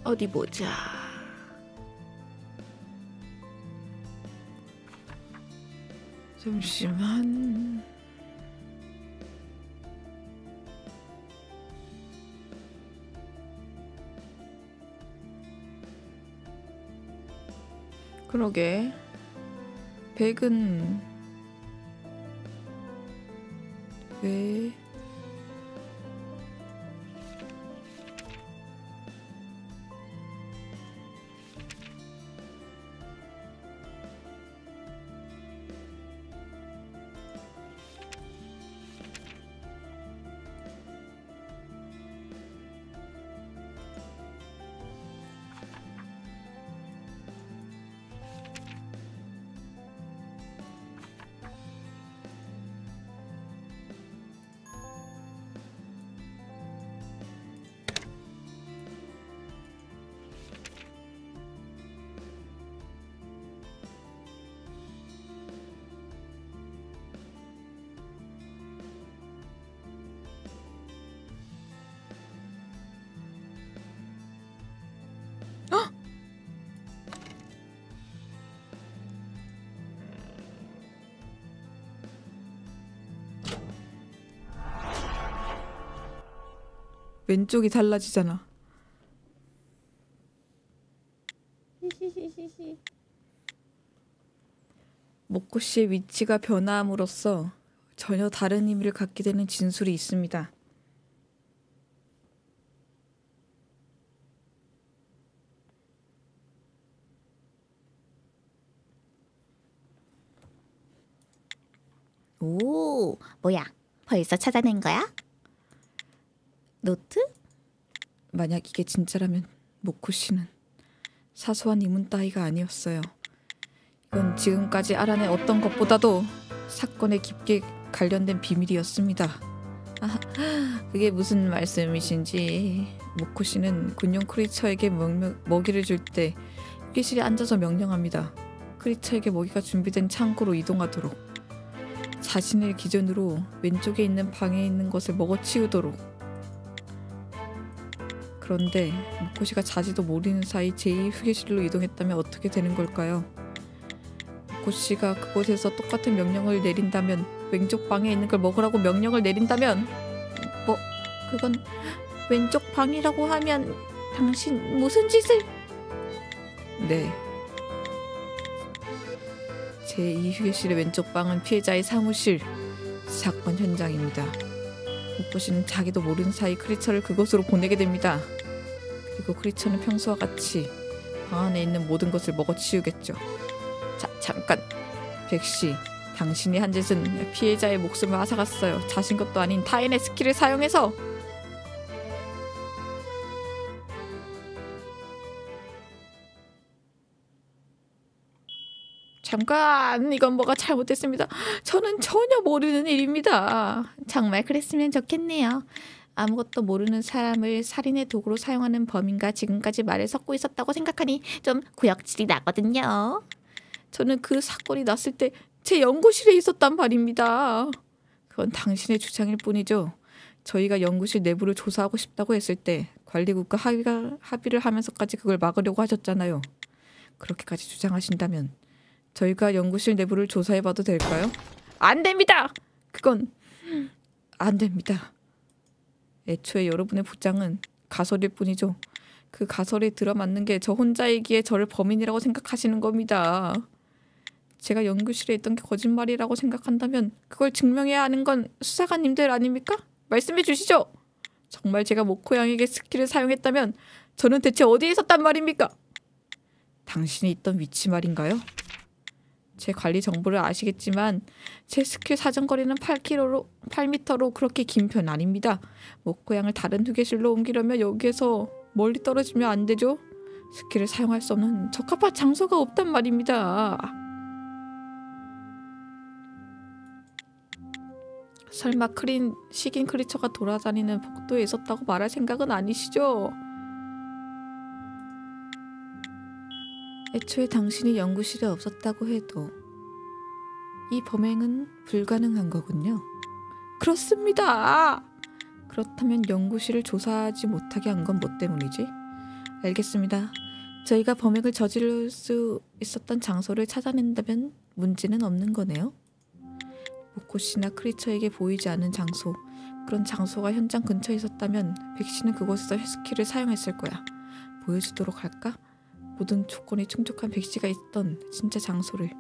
[SPEAKER 1] 어디 보자. 잠시만. 그러게. 백은 왜? 왼쪽이 달라지잖아. 모코 씨의 위치가 변함으로써 전혀 다른 의미를 갖게 되는 진술이 있습니다.
[SPEAKER 2] 오, 뭐야? 벌써 찾아낸 거야? 노트?
[SPEAKER 1] 만약 이게 진짜라면 모코 씨는 사소한 이문 따위가 아니었어요. 이건 지금까지 알아낸 어떤 것보다도 사건에 깊게 관련된 비밀이었습니다. 아, 그게 무슨 말씀이신지. 모코 씨는 군용 크리처에게 먹이를 줄 때 휴게실에 앉아서 명령합니다. 크리처에게 먹이가 준비된 창고로 이동하도록, 자신을 기준으로 왼쪽에 있는 방에 있는 것을 먹어치우도록. 그런데 모코 씨가 자지도 모르는 사이 제2 휴게실로 이동했다면 어떻게 되는 걸까요? 모코 씨가 그곳에서 똑같은 명령을 내린다면, 왼쪽 방에 있는 걸 먹으라고 명령을 내린다면,
[SPEAKER 2] 그건 왼쪽 방이라고 하면 당신 무슨 짓을?
[SPEAKER 1] 네. 제2 휴게실의 왼쪽 방은 피해자의 사무실, 사건 현장입니다. 모코 씨는 자기도 모르는 사이 크리처를 그곳으로 보내게 됩니다. 그리고 크리처는 평소와 같이 방 안에 있는 모든 것을 먹어치우겠죠. 잠깐! 백씨, 당신이 한 짓은 피해자의 목숨을 앗아갔어요. 자신 것도 아닌 타인의 스킬을 사용해서. 잠깐! 이건 뭐가 잘못됐습니다. 저는 전혀 모르는 일입니다.
[SPEAKER 2] 정말 그랬으면 좋겠네요. 아무것도 모르는 사람을 살인의 도구로 사용하는 범인과 지금까지 말을 섞고 있었다고 생각하니 좀 구역질이 나거든요.
[SPEAKER 1] 저는 그 사건이 났을 때 제 연구실에 있었단 말입니다. 그건 당신의 주장일 뿐이죠. 저희가 연구실 내부를 조사하고 싶다고 했을 때 관리국과 합의를 하면서까지 그걸 막으려고 하셨잖아요. 그렇게까지 주장하신다면 저희가 연구실 내부를 조사해봐도 될까요? 안 됩니다! 그건 안 됩니다. 애초에 여러분의 주장은 가설일 뿐이죠. 그 가설에 들어맞는 게 저 혼자이기에 저를 범인이라고 생각하시는 겁니다. 제가 연구실에 있던 게 거짓말이라고 생각한다면 그걸 증명해야 하는 건 수사관님들 아닙니까? 말씀해 주시죠. 정말 제가 모코 양에게 스킬을 사용했다면 저는 대체 어디에 있었단 말입니까? 당신이 있던 위치 말인가요? 제 관리 정보를 아시겠지만 제 스킬 사정거리는 8m로 그렇게 긴 편 아닙니다. 모코 양을 다른 휴게실로 옮기려면 여기에서 멀리 떨어지면 안 되죠. 스킬을 사용할 수 없는 적합한 장소가 없단 말입니다. 설마 식인 크리처가 돌아다니는 복도에 있었다고 말할 생각은 아니시죠? 애초에 당신이 연구실에 없었다고 해도 이 범행은 불가능한 거군요. 그렇습니다. 그렇다면 연구실을 조사하지 못하게 한 건 뭐 때문이지? 알겠습니다. 저희가 범행을 저지를 수 있었던 장소를 찾아낸다면 문제는 없는 거네요. 모코 씨나 크리처에게 보이지 않는 장소, 그런 장소가 현장 근처에 있었다면 백씨는 그곳에서 스킬을 사용했을 거야. 보여주도록 할까? 모든 조건이 충족한 백씨가 있던 진짜 장소를.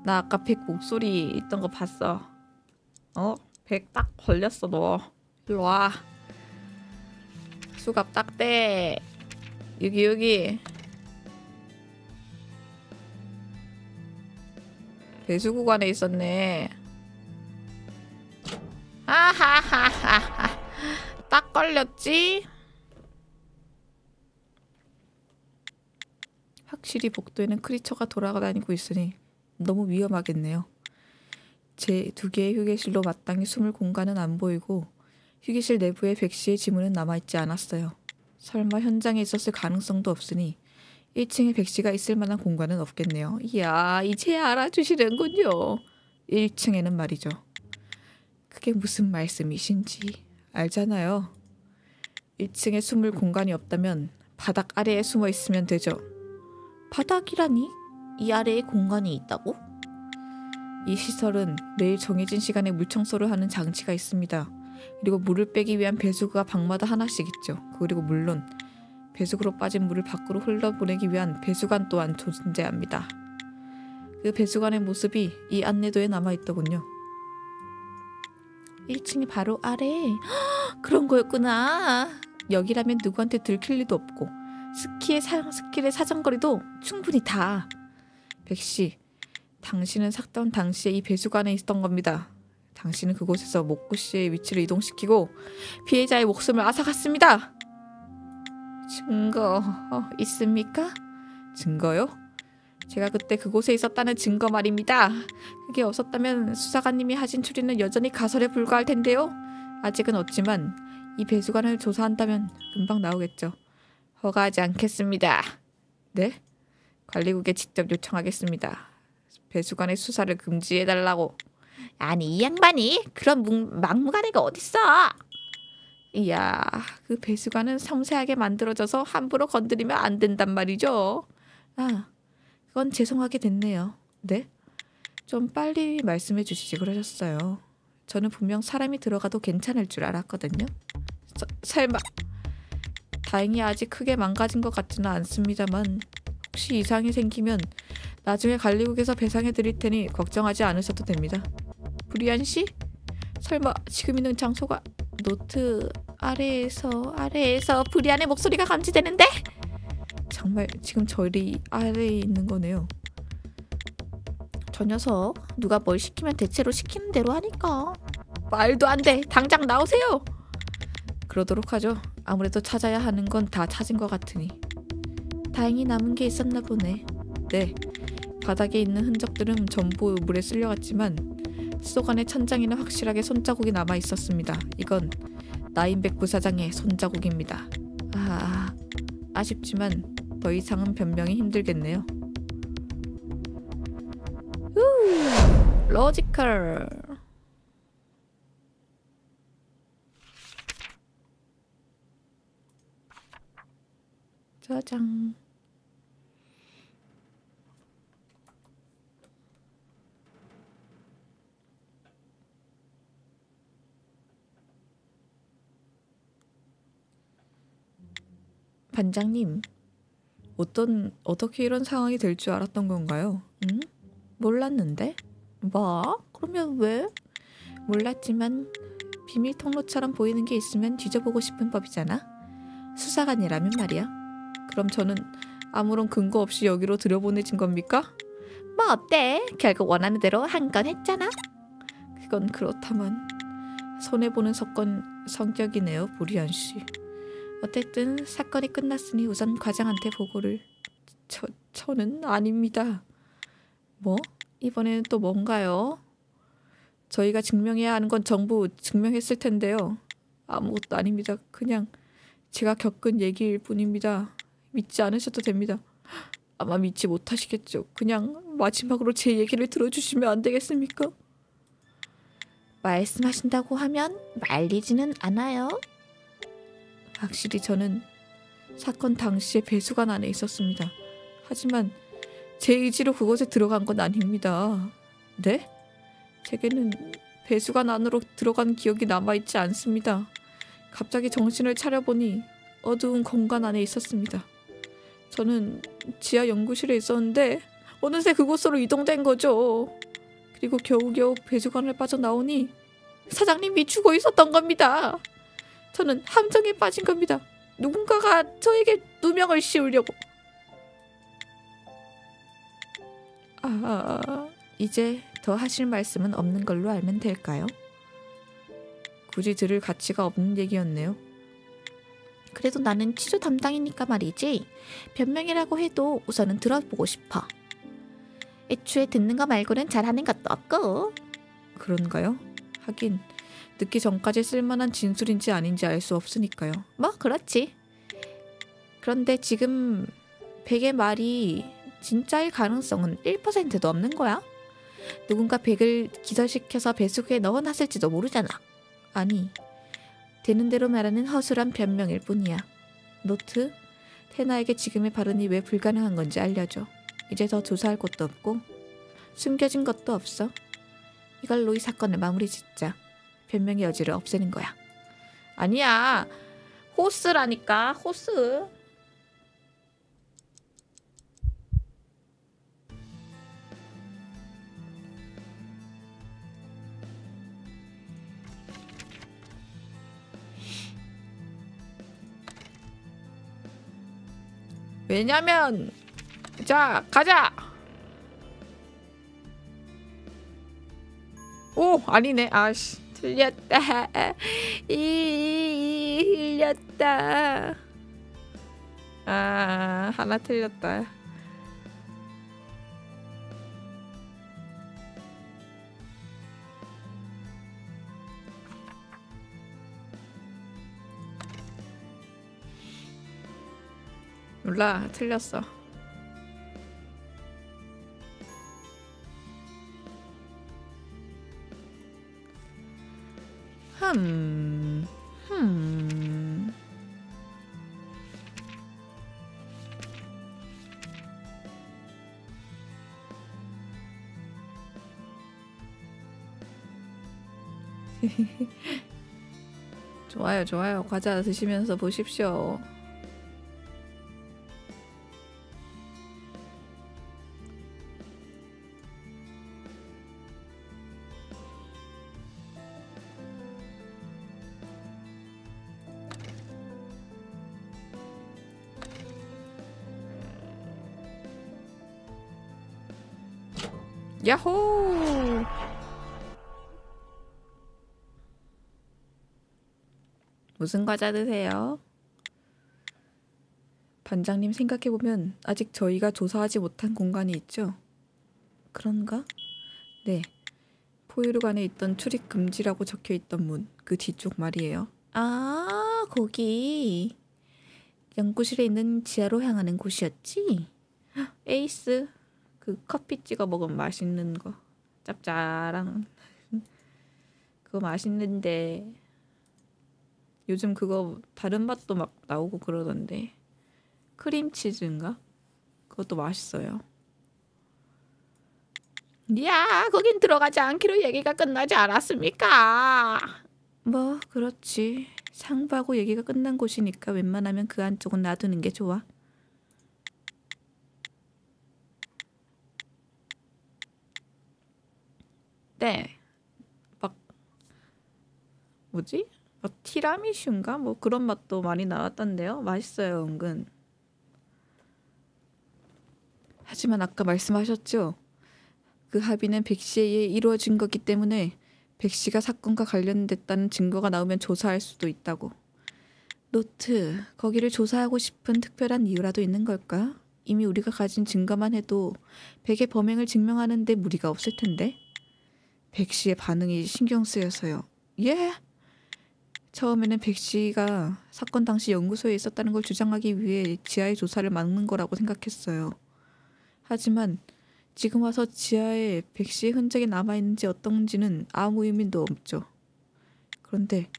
[SPEAKER 1] 나 아까 백 목소리 있던 거 봤어. 백 딱 걸렸어 너. 일로 와. 수갑 딱 떼. 여기. 배수 구간에 있었네. 아하하하하. 딱 걸렸지? 확실히 복도에는 크리처가 돌아다니고 있으니 너무 위험하겠네요. 제 2개의 휴게실로 마땅히 숨을 공간은 안 보이고 휴게실 내부에 백씨의 지문은 남아있지 않았어요. 설마 현장에 있었을 가능성도 없으니 1층에 백씨가 있을 만한 공간은 없겠네요. 이야, 이제 알아주시는군요. 1층에는 말이죠. 그게 무슨 말씀이신지 알잖아요. 1층에 숨을 공간이 없다면 바닥 아래에 숨어 있으면 되죠.
[SPEAKER 2] 바닥이라니? 이 아래에 공간이 있다고?
[SPEAKER 1] 이 시설은 매일 정해진 시간에 물청소를 하는 장치가 있습니다. 그리고 물을 빼기 위한 배수구가 방마다 하나씩 있죠. 그리고 물론 배수구로 빠진 물을 밖으로 흘러보내기 위한 배수관 또한 존재합니다. 그 배수관의 모습이 이 안내도에 남아있더군요.
[SPEAKER 2] 1층이 바로 아래. 그런 거였구나.
[SPEAKER 1] 여기라면 누구한테 들킬 리도 없고 스킬의 사정거리도 충분히 다. 백씨, 당신은 사건 당시에 이 배수관에 있었던 겁니다. 당신은 그곳에서 목구 씨의 위치를 이동시키고 피해자의 목숨을 앗아갔습니다.
[SPEAKER 2] 증거 있습니까?
[SPEAKER 1] 증거요? 제가 그때 그곳에 있었다는 증거 말입니다. 그게 없었다면 수사관님이 하신 추리는 여전히 가설에 불과할 텐데요. 아직은 없지만 이 배수관을 조사한다면 금방 나오겠죠. 허가하지 않겠습니다. 네? 관리국에 직접 요청하겠습니다. 배수관의 수사를 금지해달라고.
[SPEAKER 2] 아니 이 양반이 그런 막무가내가 어딨어.
[SPEAKER 1] 이야, 그 배수관은 섬세하게 만들어져서 함부로 건드리면 안 된단 말이죠. 아, 그건 죄송하게 됐네요. 네? 좀 빨리 말씀해 주시지 그러셨어요. 저는 분명 사람이 들어가도 괜찮을 줄 알았거든요. 설마. 다행히 아직 크게 망가진 것 같지는 않습니다만 혹시 이상이 생기면 나중에 관리국에서 배상해 드릴 테니 걱정하지 않으셔도 됩니다. 브리안 씨? 설마 지금 있는 장소가 노트 아래에서
[SPEAKER 2] 브리안의 목소리가 감지되는데?
[SPEAKER 1] 정말 지금 저리 아래에 있는 거네요.
[SPEAKER 2] 저 녀석 누가 뭘 시키면 대체로 시키는 대로 하니까. 말도 안 돼. 당장 나오세요.
[SPEAKER 1] 그러도록 하죠. 아무래도 찾아야 하는 건 다 찾은 것 같으니.
[SPEAKER 2] 다행히 남은 게 있었나 보네.
[SPEAKER 1] 네. 바닥에 있는 흔적들은 전부 물에 쓸려갔지만 수도관의 천장에는 확실하게 손자국이 남아 있었습니다. 이건 나인백 부사장의 손자국입니다. 아쉽지만 더 이상은 변명이 힘들겠네요.
[SPEAKER 2] 로지컬.
[SPEAKER 1] 짜장. 반장님, 어떻게 이런 상황이 될 줄 알았던 건가요?
[SPEAKER 2] 응? 몰랐는데? 뭐? 그러면 왜?
[SPEAKER 1] 몰랐지만 비밀 통로처럼 보이는 게 있으면 뒤져보고 싶은 법이잖아. 수사관이라면 말이야. 그럼 저는 아무런 근거 없이 여기로 들여보내진 겁니까?
[SPEAKER 2] 뭐 어때? 결국 원하는 대로 한 건 했잖아.
[SPEAKER 1] 그건 그렇다만 손해보는 성격이네요, 보리안 씨. 어쨌든 사건이 끝났으니 우선 과장한테 보고를. 저는 아닙니다. 뭐? 이번에는 또 뭔가요? 저희가 증명해야 하는 건 전부 증명했을 텐데요. 아무것도 아닙니다. 그냥 제가 겪은 얘기일 뿐입니다. 믿지 않으셔도 됩니다. 아마 믿지 못하시겠죠. 그냥 마지막으로 제 얘기를 들어주시면 안 되겠습니까?
[SPEAKER 2] 말씀하신다고 하면 말리지는 않아요.
[SPEAKER 1] 확실히 저는 사건 당시에 배수관 안에 있었습니다. 하지만 제 의지로 그곳에 들어간 건 아닙니다. 네? 제게는 배수관 안으로 들어간 기억이 남아있지 않습니다. 갑자기 정신을 차려보니 어두운 공간 안에 있었습니다. 저는 지하 연구실에 있었는데 어느새 그곳으로 이동된 거죠. 그리고 겨우겨우 배수관을 빠져나오니 사장님이 죽어 있었던 겁니다. 저는 함정에 빠진 겁니다. 누군가가 저에게 누명을 씌우려고. 이제 더 하실 말씀은 없는 걸로 알면 될까요? 굳이 들을 가치가 없는 얘기였네요.
[SPEAKER 2] 그래도 나는 취조 담당이니까 말이지. 변명이라고 해도 우선은 들어보고 싶어. 애초에 듣는 거 말고는 잘하는 것도 없고.
[SPEAKER 1] 그런가요? 하긴 듣기 전까지 쓸만한 진술인지 아닌지 알 수 없으니까요.
[SPEAKER 2] 뭐 그렇지.
[SPEAKER 1] 그런데 지금 백의 말이 진짜일 가능성은 1%도 없는 거야? 누군가 백을 기절시켜서 배수구에 넣어놨을지도 모르잖아. 아니, 되는 대로 말하는 허술한 변명일 뿐이야. 노트, 테나에게 지금의 발언이 왜 불가능한 건지 알려줘. 이제 더 조사할 곳도 없고 숨겨진 것도 없어. 이걸로 이 사건을 마무리 짓자. 변명의 여지를 없애는 거야. 아니야. 호스라니까. 호스. 왜냐면 자 가자. 오 아니네. 아씨 틀렸다. 틀렸다. 아 하나 틀렸다. 몰라 틀렸어. 흠. 좋아요, 좋아요. 과자 드시면서 보십시오. 야호! 무슨 과자 드세요? 반장님 생각해보면 아직 저희가 조사하지 못한 공간이 있죠? 그런가? 네. 포유류관에 있던 출입 금지라고 적혀있던 문, 그 뒤쪽 말이에요.
[SPEAKER 2] 아, 거기 연구실에 있는 지하로 향하는 곳이었지?
[SPEAKER 1] 에이스. 그 커피 찍어 먹으면 맛있는 거. 짭짤한. 그거 맛있는데 요즘 그거 다른 맛도 막 나오고 그러던데. 크림치즈인가? 그것도 맛있어요.
[SPEAKER 2] 야, 거긴 들어가지 않기로 얘기가 끝나지 않았습니까?
[SPEAKER 1] 뭐 그렇지. 상부하고 얘기가 끝난 곳이니까 웬만하면 그 안쪽은 놔두는 게 좋아. 네. 막 뭐지? 막 티라미슈인가? 뭐 그런 맛도 많이 나왔던데요. 맛있어요, 은근. 하지만 아까 말씀하셨죠? 그 합의는 백씨에 의해 이루어진 거기 때문에 백씨가 사건과 관련됐다는 증거가 나오면 조사할 수도 있다고. 노트, 거기를 조사하고 싶은 특별한 이유라도 있는 걸까? 이미 우리가 가진 증거만 해도 백의 범행을 증명하는 데 무리가 없을 텐데. 백씨의 반응이 신경 쓰여서요. 예? 처음에는 백씨가 사건 당시 연구소에 있었다는 걸 주장하기 위해 지하의 조사를 막는 거라고 생각했어요. 하지만 지금 와서 지하에 백씨의 흔적이 남아있는지 어떤지는 아무 의미도 없죠. 그런데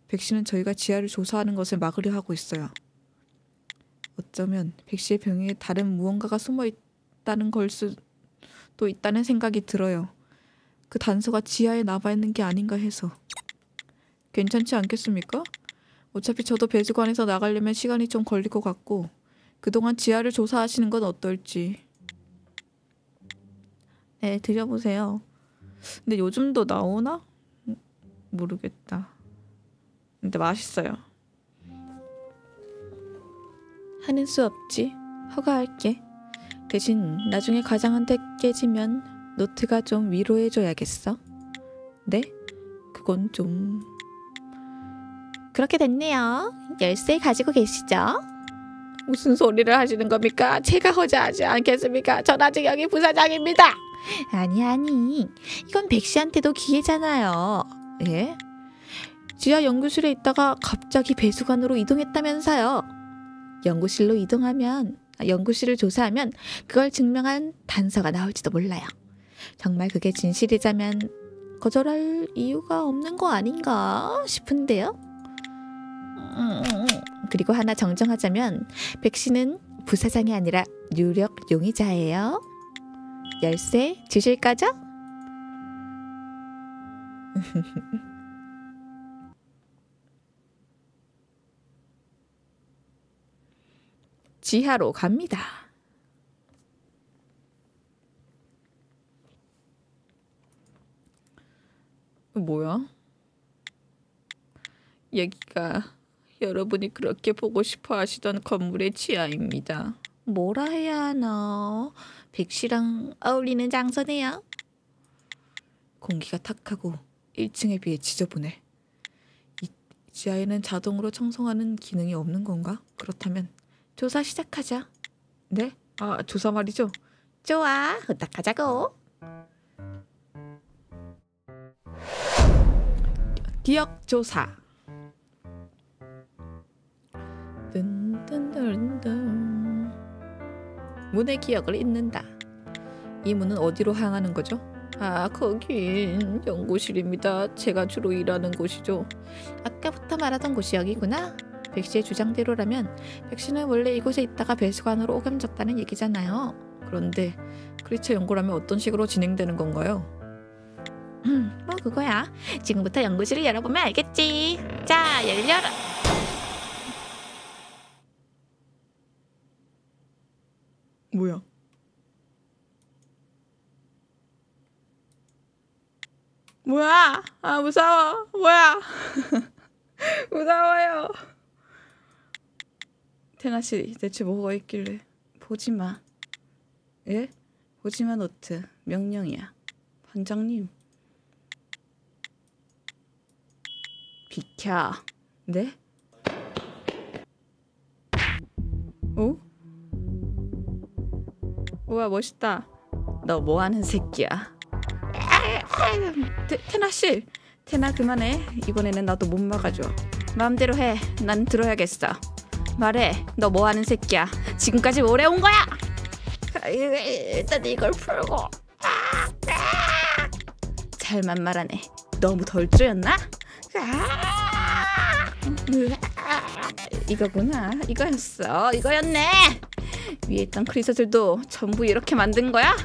[SPEAKER 1] 백씨는 저희가 지하를 조사하는 것을 막으려 하고 있어요. 어쩌면 백씨의 병에 다른 무언가가 숨어있다는 걸 수도 있다는 생각이 들어요. 그 단서가 지하에 남아있는 게 아닌가 해서. 괜찮지 않겠습니까? 어차피 저도 배수관에서 나가려면 시간이 좀 걸릴 것 같고 그동안 지하를 조사하시는 건 어떨지. 네, 드셔보세요. 근데 요즘도 나오나? 모르겠다. 근데 맛있어요. 하는 수 없지. 허가할게. 대신 나중에 과장한테 깨지면 노트가 좀 위로해줘야겠어. 네? 그건 좀...
[SPEAKER 2] 그렇게 됐네요. 열쇠 가지고 계시죠?
[SPEAKER 1] 무슨 소리를 하시는 겁니까? 제가 허자하지 않겠습니까? 전 아직 여기 부사장입니다.
[SPEAKER 2] 아니. 이건 백씨한테도 기회잖아요.
[SPEAKER 1] 예? 지하 연구실에 있다가 갑자기 배수관으로 이동했다면서요.
[SPEAKER 2] 연구실을 조사하면 그걸 증명한 단서가 나올지도 몰라요. 정말 그게 진실이자면 거절할 이유가 없는 거 아닌가 싶은데요. 그리고 하나 정정하자면 백씨는 부사장이 아니라 유력 용의자예요. 열쇠 주실 거죠?
[SPEAKER 1] 지하로 갑니다. 뭐야? 여기가 여러분이 그렇게 보고 싶어 하시던 건물의 지하입니다.
[SPEAKER 2] 뭐라 해야 하나? 백씨랑 어울리는 장소네요.
[SPEAKER 1] 공기가 탁하고 1층에 비해 지저분해. 이 지하에는 자동으로 청소하는 기능이 없는 건가? 그렇다면
[SPEAKER 2] 조사 시작하자.
[SPEAKER 1] 네? 아, 조사 말이죠?
[SPEAKER 2] 좋아, 후딱하자고.
[SPEAKER 1] 기억 조사. 든든든든. 문의 기억을 잊는다. 이 문은 어디로 향하는 거죠? 아, 거긴 연구실입니다. 제가 주로 일하는 곳이죠.
[SPEAKER 2] 아까부터 말하던 곳이 여기구나.
[SPEAKER 1] 백씨의 주장대로라면 백씨는 원래 이곳에 있다가 배수관으로 오감졌다는 얘기잖아요. 그런데 크리처 연구라면 어떤 식으로 진행되는 건가요?
[SPEAKER 2] 뭐 그거야. 지금부터 연구실을 열어보면 알겠지. 자, 열려라.
[SPEAKER 1] 뭐야? 뭐야? 아, 무서워. 뭐야? 무서워요. 테나씨, 대체 뭐가 있길래? 보지마. 예? 보지마 노트. 명령이야. 반장님. 비켜. 네? 어? 우와, 멋있다. 너 뭐하는 새끼야? 테나씨, 테나 그만해. 이번에는 나도 못 막아줘. 마음대로 해. 난 들어야겠어. 말해. 너 뭐하는 새끼야? 지금까지 오래 온 거야? 일단 이걸 풀고. 잘만 말하네. 너무 덜 쪼였나? 이거구나. 이거였어. 이거였네. 위에 있던 크리서들도 전부 이렇게 만든 거야?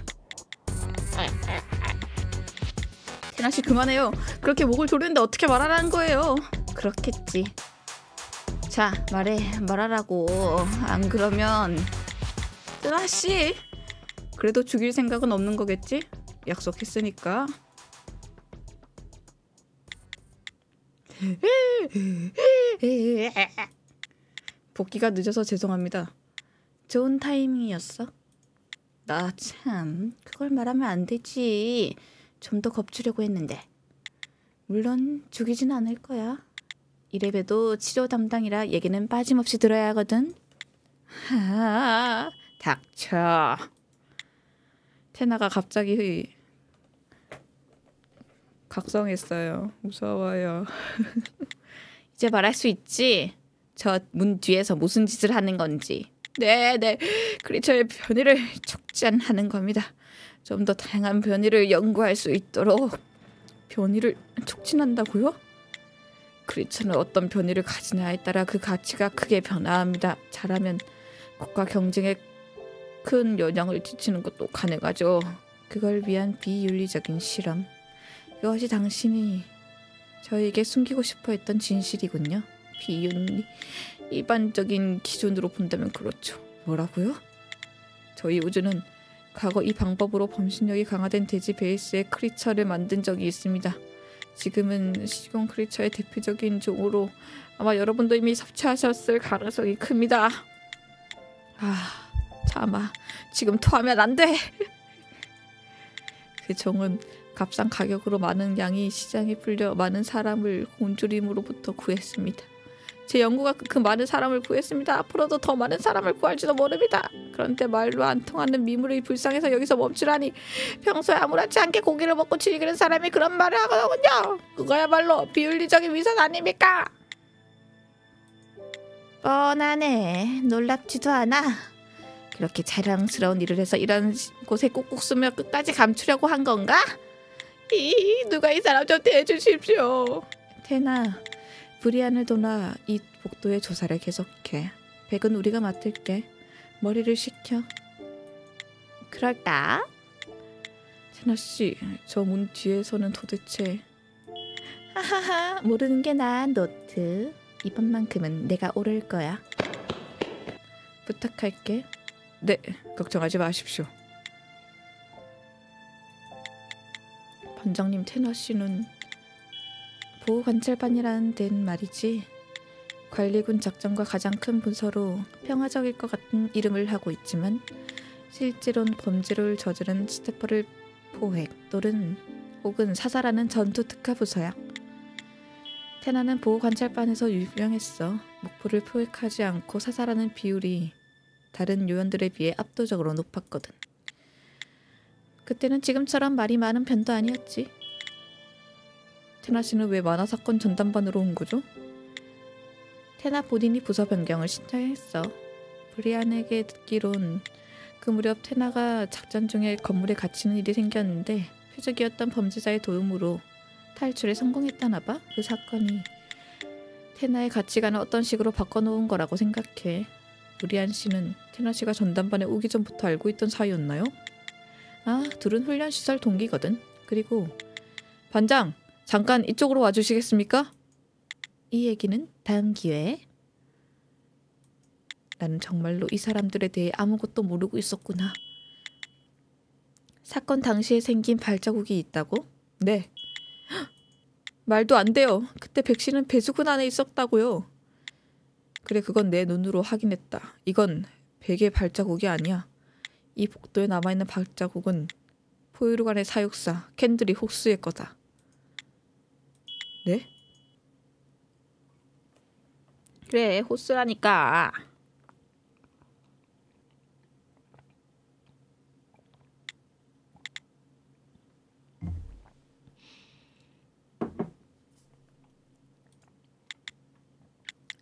[SPEAKER 1] 테나씨 그만해요. 그렇게 목을 조르는데 어떻게 말하라는 거예요? 그렇겠지. 자, 말하라고. 안 그러면 테나씨 그래도 죽일 생각은 없는 거겠지? 약속했으니까. 복귀가 늦어서 죄송합니다.
[SPEAKER 2] 좋은 타이밍이었어.
[SPEAKER 1] 나 참
[SPEAKER 2] 그걸 말하면 안 되지. 좀 더 겁주려고 했는데. 물론 죽이진 않을 거야. 이래봬도 치료 담당이라 얘기는 빠짐없이 들어야 하거든.
[SPEAKER 1] 하, 닥쳐. 테나가 갑자기 각성했어요. 무서워요.
[SPEAKER 2] 이제 말할 수 있지? 저 문 뒤에서 무슨 짓을 하는 건지.
[SPEAKER 1] 네. 크리처의 변이를 촉진하는 겁니다. 좀 더 다양한 변이를 연구할 수 있도록. 변이를 촉진한다고요? 크리처는 어떤 변이를 가지냐에 따라 그 가치가 크게 변화합니다. 잘하면 국가 경쟁에 큰 영향을 끼치는 것도 가능하죠. 그걸 위한 비윤리적인 실험. 이것이 당신이 저에게 숨기고 싶어 했던 진실이군요. 비윤리. 일반적인 기준으로 본다면 그렇죠. 뭐라고요? 저희 우주는 과거 이 방법으로 범신력이 강화된 돼지 베이스의 크리처를 만든 적이 있습니다. 지금은 시공 크리처의 대표적인 종으로 아마 여러분도 이미 섭취하셨을 가능성이 큽니다. 아, 참아. 지금 토하면 안 돼. 그 종은 값싼 가격으로 많은 양이 시장에 풀려 많은 사람을 곤주림으로부터 구했습니다. 제 연구가 그 많은 사람을 구했습니다. 앞으로도 더 많은 사람을 구할지도 모릅니다. 그런데 말로 안 통하는 미물이 불쌍해서 여기서 멈추라니. 평소에 아무렇지 않게 고기를 먹고 즐기는 사람이 그런 말을 하거든요. 그거야말로 비윤리적인 위선 아닙니까?
[SPEAKER 2] 뻔하네. 놀랍지도 않아. 그렇게 자랑스러운 일을 해서 이런 곳에 꾹꾹 숨며 끝까지 감추려고 한 건가?
[SPEAKER 1] 누가 이 사람 좀 대해주십시오. 테나, 브리안을 도나 이 복도의 조사를 계속해. 백은 우리가 맡을게. 머리를 식혀.
[SPEAKER 2] 그럴까?
[SPEAKER 1] 테나씨, 저 문 뒤에서는 도대체...
[SPEAKER 2] 하하하, 모르는 게 나아, 노트. 이번만큼은 내가 오를 거야.
[SPEAKER 1] 부탁할게. 네, 걱정하지 마십시오. 반장님, 테너 씨는 보호관찰반이라는 데는 말이지 관리군 작전과 가장 큰 부서로 평화적일 것 같은 이름을 하고 있지만 실제로는 범죄를 저지른 스태퍼를 포획 또는 혹은 사살하는 전투 특화 부서야. 테나는 보호관찰반에서 유명했어. 목표를 포획하지 않고 사살하는 비율이 다른 요원들에 비해 압도적으로 높았거든. 그때는 지금처럼 말이 많은 편도 아니었지. 테나 씨는 왜 만화사건 전담반으로 온 거죠? 테나 본인이 부서 변경을 신청했어. 브리안에게 듣기론 그 무렵 테나가 작전 중에 건물에 갇히는 일이 생겼는데 표적이었던 범죄자의 도움으로 탈출에 성공했다나 봐. 그 사건이 테나의 가치관을 어떤 식으로 바꿔놓은 거라고 생각해. 브리안 씨는 테나 씨가 전담반에 오기 전부터 알고 있던 사이였나요? 아, 둘은 훈련시설 동기거든. 그리고 반장! 잠깐 이쪽으로 와주시겠습니까? 이 얘기는 다음 기회에. 나는 정말로 이 사람들에 대해 아무것도 모르고 있었구나. 사건 당시에 생긴 발자국이 있다고? 네. 헉! 말도 안 돼요. 그때 백신은 배수구 안에 있었다고요. 그래, 그건 내 눈으로 확인했다. 이건 베개 발자국이 아니야. 이 복도에 남아있는 발자국은 포유류관의 사육사 캔들이 호스의 거다. 네? 그래, 호스라니까.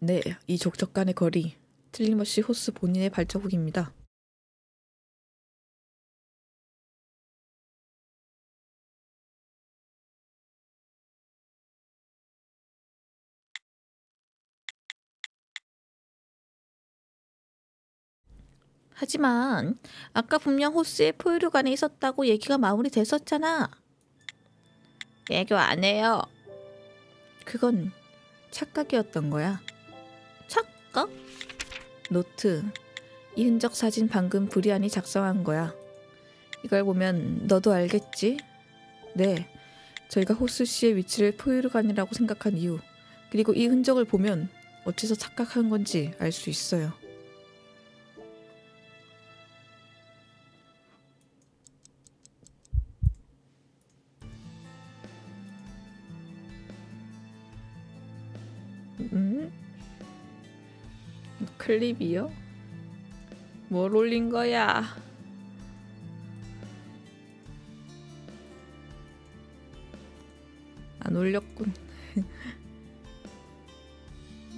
[SPEAKER 1] 네, 이 족적간의 거리 틀림없이 호스 본인의 발자국입니다. 하지만 아까 분명 호스의 포유류관에 있었다고 얘기가 마무리됐었잖아. 애교 안 해요. 그건 착각이었던 거야. 착각? 노트. 이 흔적 사진 방금 브리안이 작성한 거야. 이걸 보면 너도 알겠지? 네. 저희가 호스 씨의 위치를 포유류관이라고 생각한 이유, 그리고 이 흔적을 보면 어째서 착각한 건지 알 수 있어요. 클립이요? 뭘 올린 거야? 안 올렸군.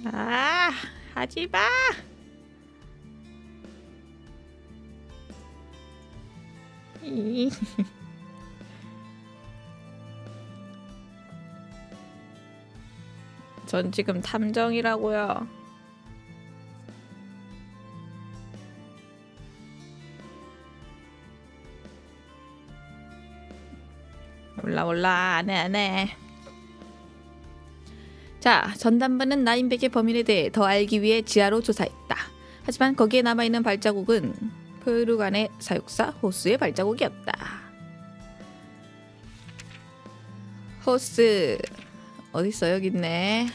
[SPEAKER 1] 아, 하지 마. 전 지금 탐정이라고요. 몰라 안 해. 자, 전담반은 나인백의 범인에 대해 더 알기 위해 지하로 조사했다. 하지만 거기에 남아있는 발자국은 포유류관의 사육사 호스의 발자국이었다. 호스 어딨어? 여기 있네.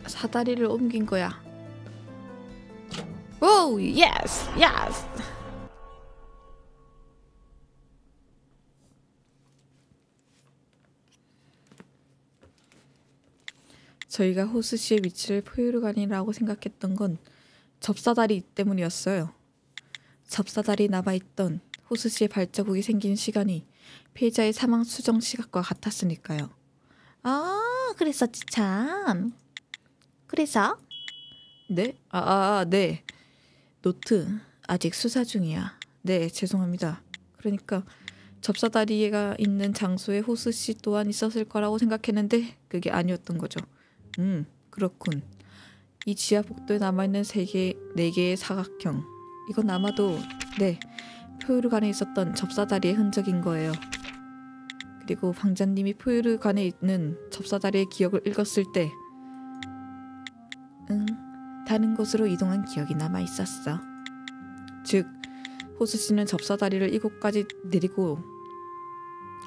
[SPEAKER 1] 사다리를 옮긴 거야. 오, 예스, 예스. 저희가 호스 씨의 위치를 포유류관이라고 생각했던 건 접사다리 때문이었어요. 접사다리에 남아있던 호수 씨의 발자국이 생긴 시간이 피해자의 사망 수정 시각과 같았으니까요.
[SPEAKER 2] 아, 그랬었지 참. 그래서?
[SPEAKER 1] 네? 네. 노트 아직 수사 중이야. 네, 죄송합니다. 그러니까 접사다리가 있는 장소에 호수 씨 또한 있었을 거라고 생각했는데 그게 아니었던 거죠. 그렇군. 이 지하 복도에 남아있는 4개의 사각형. 이건 아마도 네, 포유류관에 있었던 접사다리의 흔적인 거예요. 그리고 방자님이 포유류관에 있는 접사다리의 기억을 읽었을 때 다른 곳으로 이동한 기억이 남아있었어. 즉, 호수씨는 접사다리를 이곳까지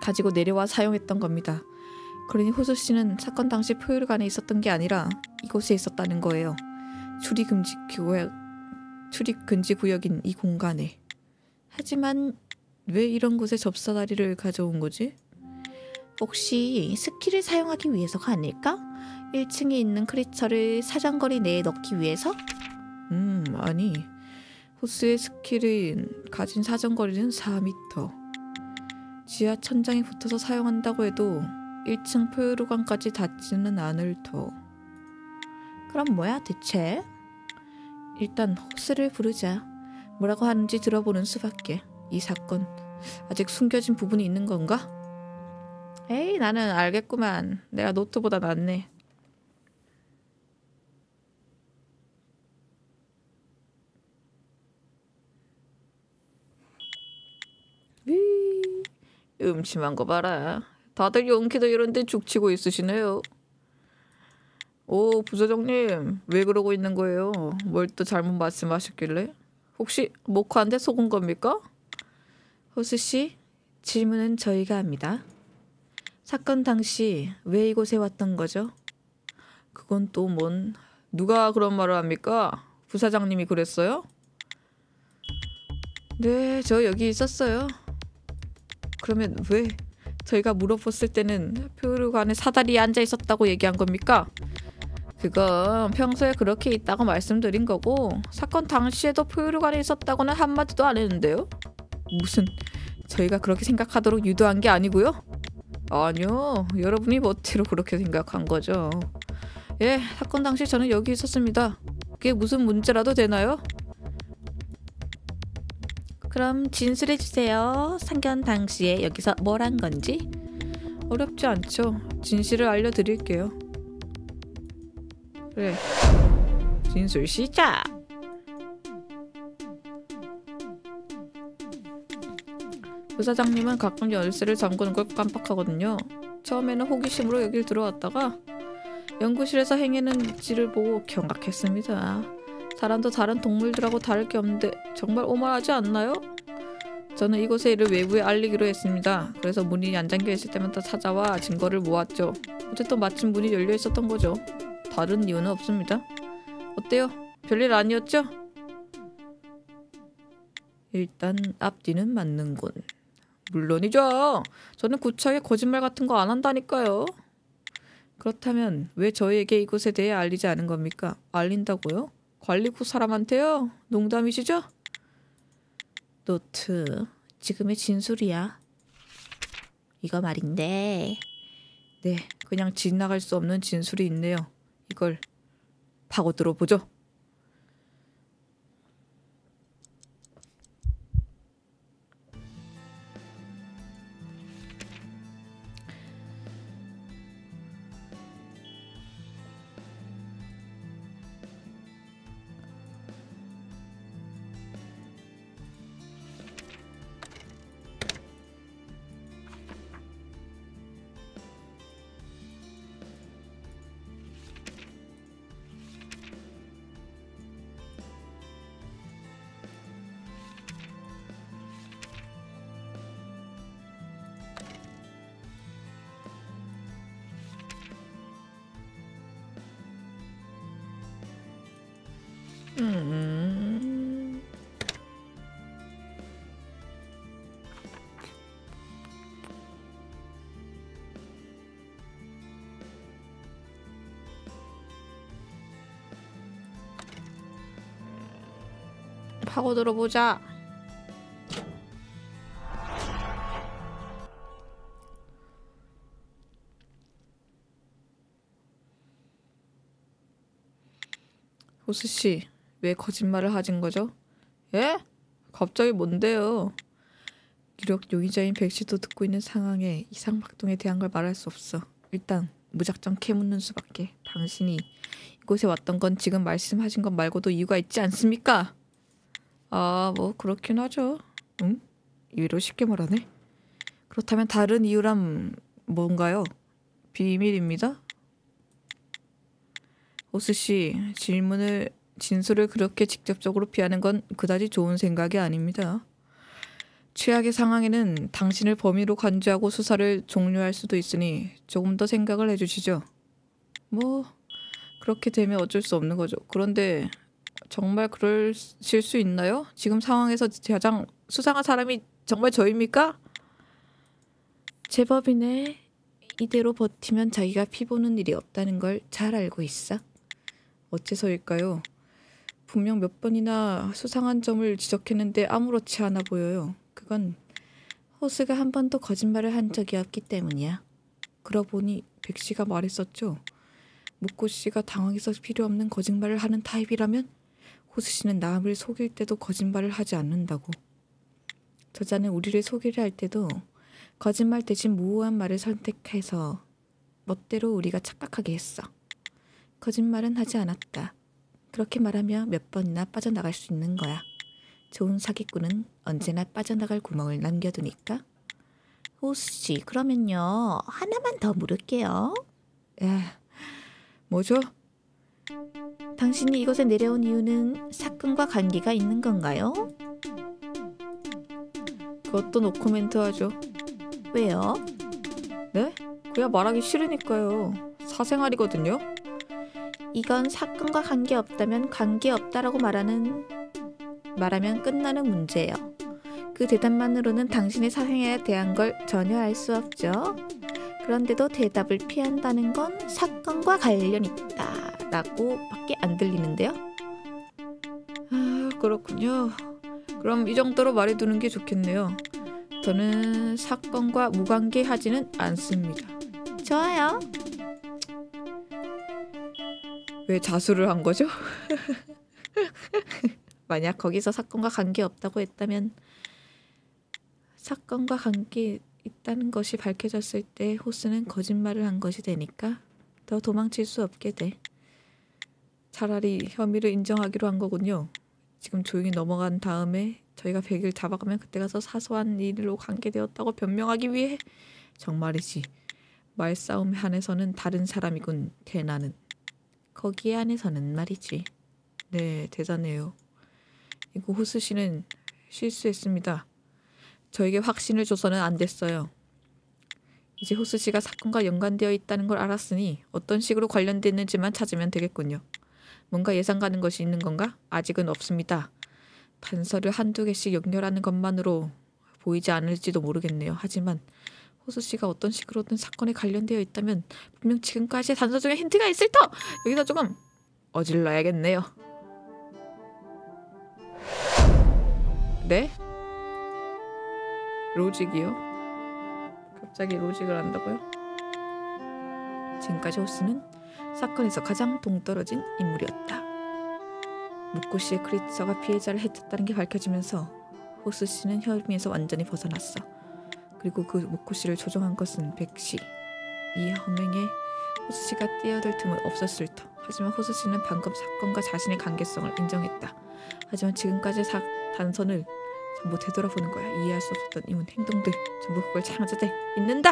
[SPEAKER 1] 가지고 내려와 사용했던 겁니다. 그러니 호수씨는 사건 당시 포유류관에 있었던 게 아니라 이곳에 있었다는 거예요. 출입금지 구역인 이 공간에. 하지만 왜 이런 곳에 접사다리를 가져온 거지?
[SPEAKER 2] 혹시 스키를 사용하기 위해서가 아닐까? 1층에 있는 크리처를 사정거리 내에 넣기 위해서?
[SPEAKER 1] 아니. 호수의 스킬은 가진 사정거리는 4m. 지하 천장에 붙어서 사용한다고 해도 1층 포유류관까지 닿지는 않을 터.
[SPEAKER 2] 그럼 뭐야 대체?
[SPEAKER 1] 일단 호스를 부르자. 뭐라고 하는지 들어보는 수밖에. 이 사건 아직 숨겨진 부분이 있는 건가? 에이, 나는 알겠구만. 내가 노트보다 낫네. 음침한 거 봐라. 다들 용기도 이런데 죽치고 있으시네요. 오, 부서장님, 왜 그러고 있는 거예요? 뭘 또 잘못 말씀하셨길래? 혹시 목화한테 속은 겁니까? 호수씨, 질문은 저희가 합니다. 사건 당시 왜 이곳에 왔던 거죠? 그건 또 뭔... 누가 그런 말을 합니까? 부사장님이 그랬어요? 네, 저 여기 있었어요. 그러면 왜 저희가 물어봤을 때는 포유류관에 사다리에 앉아 있었다고 얘기한 겁니까? 그건 평소에 그렇게 있다고 말씀드린 거고 사건 당시에도 포유류관에 있었다고는 한마디도 안 했는데요. 무슨 저희가 그렇게 생각하도록 유도한 게 아니고요? 아니요, 여러분이 멋대로 그렇게 생각한 거죠. 예, 사건 당시 저는 여기 있었습니다. 그게 무슨 문제라도 되나요?
[SPEAKER 2] 그럼 진술해주세요. 상견 당시에 여기서 뭘 한 건지.
[SPEAKER 1] 어렵지 않죠. 진실을 알려드릴게요. 그래, 진술 시작! 부사장님은 가끔 열쇠를 잠그는 걸 깜빡하거든요. 처음에는 호기심으로 여길 들어왔다가 연구실에서 행했는지를 보고 경악했습니다. 사람도 다른 동물들하고 다를 게 없는데 정말 오만하지 않나요? 저는 이곳의 일을 외부에 알리기로 했습니다. 그래서 문이 안 잠겨 있을 때마다 찾아와 증거를 모았죠. 어쨌든 마침 문이 열려 있었던 거죠. 다른 이유는 없습니다. 어때요? 별일 아니었죠? 일단 앞뒤는 맞는군. 물론이죠. 저는 구차하게 거짓말 같은 거 안 한다니까요. 그렇다면 왜 저희에게 이곳에 대해 알리지 않은 겁니까? 알린다고요? 관리국 사람한테요? 농담이시죠? 노트, 지금의 진술이야. 이거 말인데. 네, 그냥 지나갈 수 없는 진술이 있네요. 이걸 파고 들어보죠. 파고 들어보자. 호수 씨, 왜 거짓말을 하신 거죠? 예? 갑자기 뭔데요? 유력 용의자인 백 씨도 듣고 있는 상황에 이상박동에 대한 걸 말할 수 없어. 일단 무작정 캐묻는 수밖에. 당신이 이곳에 왔던 건 지금 말씀하신 것 말고도 이유가 있지 않습니까? 아, 뭐 그렇긴 하죠. 응? 이유로 쉽게 말하네. 그렇다면 다른 이유란 뭔가요? 비밀입니다. 호수 씨, 진술을 그렇게 직접적으로 피하는 건 그다지 좋은 생각이 아닙니다. 최악의 상황에는 당신을 범인으로 간주하고 수사를 종료할 수도 있으니 조금 더 생각을 해주시죠. 뭐 그렇게 되면 어쩔 수 없는 거죠. 그런데 정말 그러실 수 있나요? 지금 상황에서 가장 수상한 사람이 정말 저입니까? 제법이네. 이대로 버티면 자기가 피보는 일이 없다는 걸 잘 알고 있어. 어째서일까요? 분명 몇 번이나 수상한 점을 지적했는데 아무렇지 않아 보여요. 그건 호스가 한 번도 거짓말을 한 적이 없기 때문이야. 그러고 보니 백 씨가 말했었죠. 묵고 씨가 당황해서 필요 없는 거짓말을 하는 타입이라면 호스 씨는 남을 속일 때도 거짓말을 하지 않는다고. 저자는 우리를 속이려 할 때도 거짓말 대신 모호한 말을 선택해서 멋대로 우리가 착각하게 했어. 거짓말은 하지 않았다. 그렇게 말하며 몇 번이나 빠져나갈 수 있는 거야. 좋은 사기꾼은 언제나 빠져나갈 구멍을 남겨두니까. 호씨, 그러면요. 하나만 더 물을게요. 뭐죠?
[SPEAKER 2] 당신이 이곳에 내려온 이유는 사건과 관계가 있는 건가요?
[SPEAKER 1] 그것도 노코멘트하죠.
[SPEAKER 2] 왜요?
[SPEAKER 1] 네? 그냥 말하기 싫으니까요. 사생활이거든요.
[SPEAKER 2] 이건 사건과 관계없다면 관계없다라고 말하면 끝나는 문제예요. 그 대답만으로는 당신의 사생활에 대한 걸 전혀 알 수 없죠. 그런데도 대답을 피한다는 건 사건과 관련 있다 라고 밖에 안 들리는데요.
[SPEAKER 1] 아, 그렇군요. 그럼 이 정도로 말해두는 게 좋겠네요. 저는 사건과 무관계하지는 않습니다.
[SPEAKER 2] 좋아요.
[SPEAKER 1] 왜 자수를 한 거죠?
[SPEAKER 2] 만약 거기서 사건과 관계없다고 했다면 사건과 관계 있다는 것이 밝혀졌을 때 호스는 거짓말을 한 것이 되니까 더 도망칠 수 없게 돼.
[SPEAKER 1] 차라리 혐의를 인정하기로 한 거군요. 지금 조용히 넘어간 다음에 저희가 백을 잡아가면 그때 가서 사소한 일로 관계되었다고 변명하기 위해. 정말이지. 말싸움에 한해서는 다른 사람이군. 걔나는.
[SPEAKER 2] 거기에 한해서는 말이지.
[SPEAKER 1] 네, 대단해요. 이거 호스 씨는 실수했습니다. 저에게 확신을 줘서는 안 됐어요. 이제 호스 씨가 사건과 연관되어 있다는 걸 알았으니 어떤 식으로 관련됐는지만 찾으면 되겠군요. 뭔가 예상 가는 것이 있는 건가? 아직은 없습니다. 단서를 한두 개씩 연결하는 것만으로 보이지 않을지도 모르겠네요. 하지만 호수 씨가 어떤 식으로든 사건에 관련되어 있다면 분명 지금까지의 단서 중에 힌트가 있을 터! 여기서 조금 어질러야겠네요. 네? 로직이요? 갑자기 로직을 한다고요? 지금까지 호스는 사건에서 가장 동떨어진 인물이었다. 묵고 씨의 크리처가 피해자를 해쳤다는 게 밝혀지면서 호스 씨는 혐의에서 완전히 벗어났어. 그리고 그 묵고 씨를 조종한 것은 백 씨. 이 혐행에 호스 씨가 뛰어들 틈은 없었을 터. 하지만 호스 씨는 방금 사건과 자신의 관계성을 인정했다. 하지만 지금까지 단선을 전부 되돌아보는 거야. 이해할 수 없었던 이문 행동들 전부 그걸 창조돼 있는다.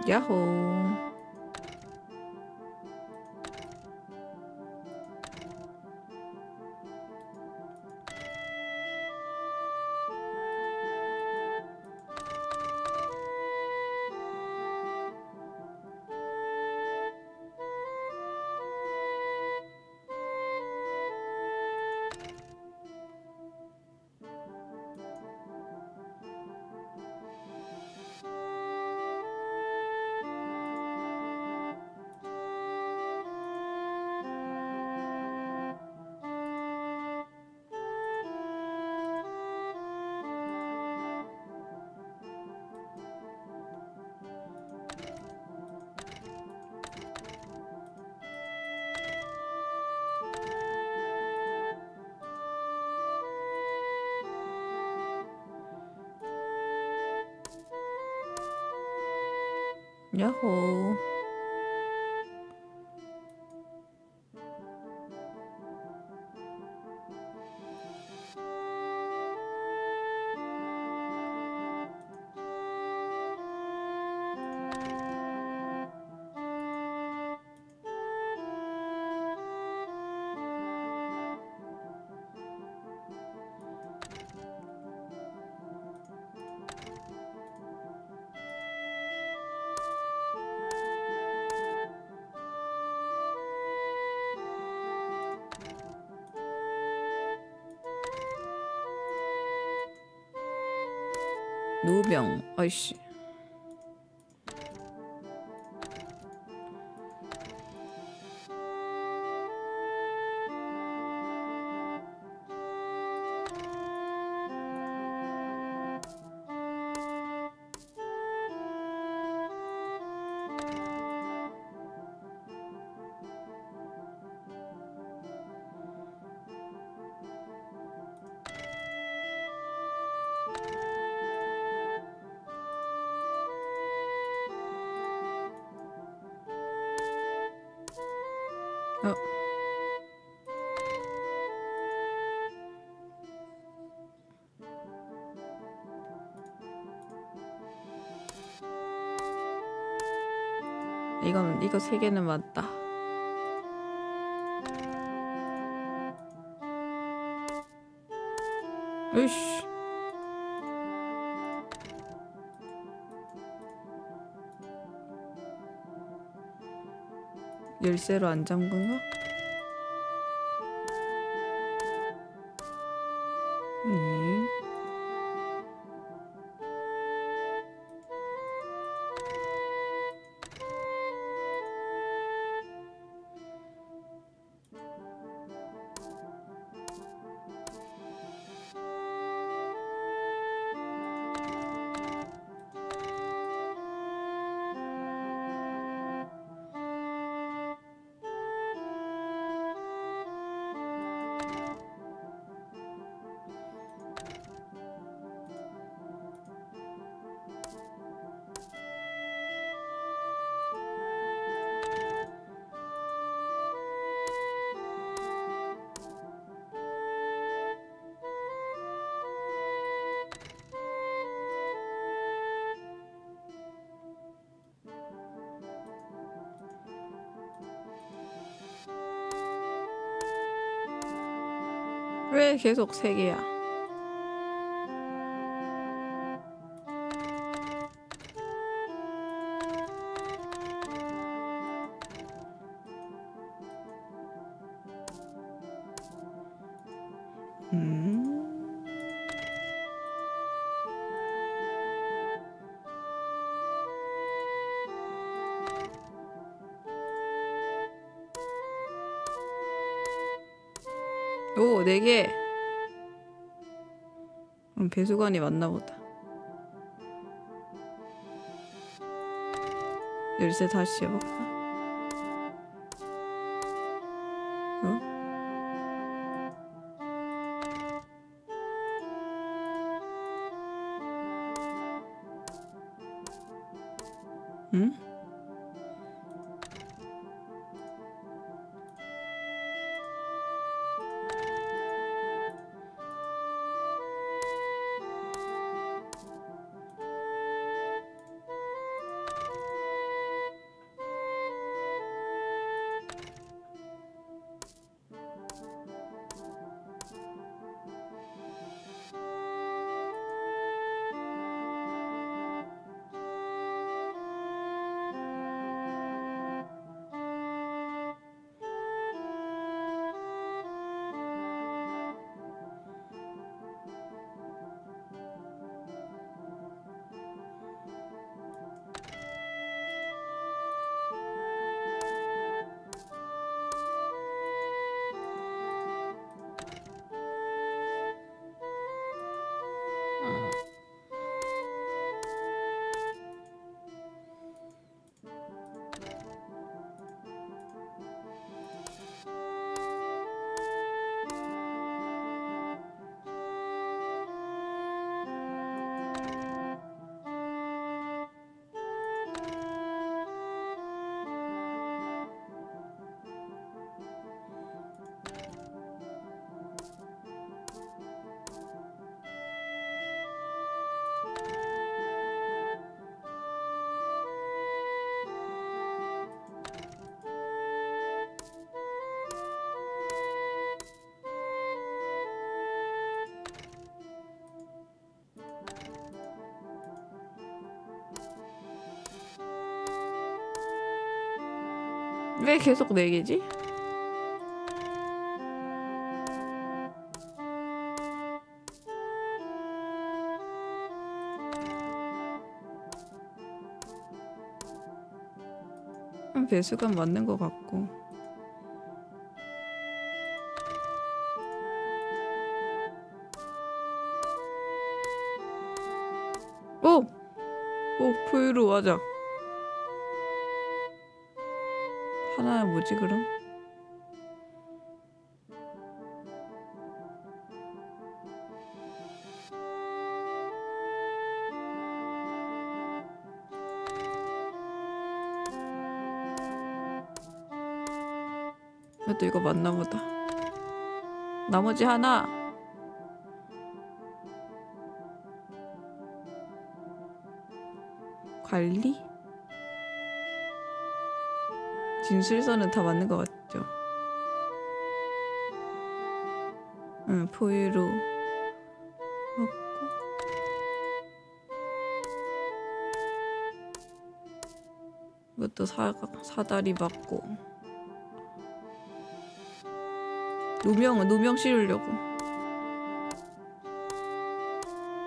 [SPEAKER 1] 야호. 야호. 노병. 아이씨. 어. 이거 세 개는 맞다. 으이씨. 열쇠로 안 잠근가? 왜 계속 세 개야? 오, 4개. 그럼 배수관이 맞나 보다. 열쇠 다시 해볼까? 어? 응? 왜 계속 4개지? 배수가 맞는 것 같고. 오! 오, 포유로 맞아. 하나는 뭐지 그럼? 그래도 이거 맞나 보다. 나머지 하나. 관리? 진술서는 다 맞는 것 같죠? 응, 포유로 먹고. 이것도 사다리 맞고. 누명 씌우려고.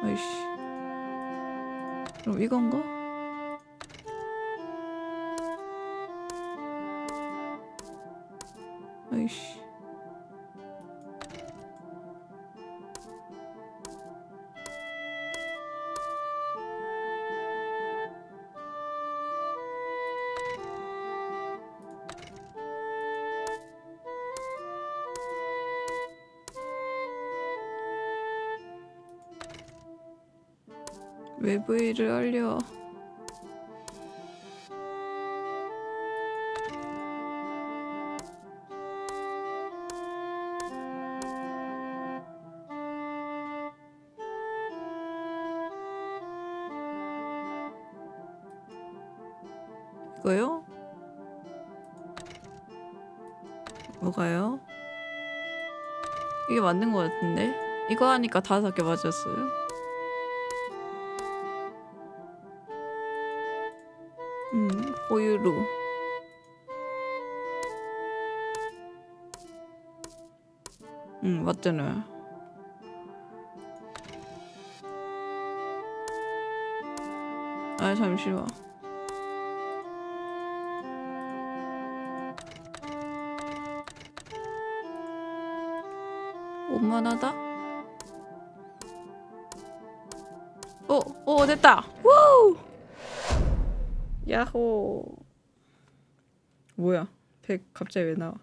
[SPEAKER 1] 아이씨. 그럼 이건가? 아이씨. 외부 일을 알려. 이거요? 뭐가요? 이게 맞는 것 같은데? 이거 하니까 5개 맞았어요. 포유로. 맞잖아요. 아, 잠시만. 오만하다? 됐다! 우! 야호. 뭐야? 100 갑자기 왜 나와?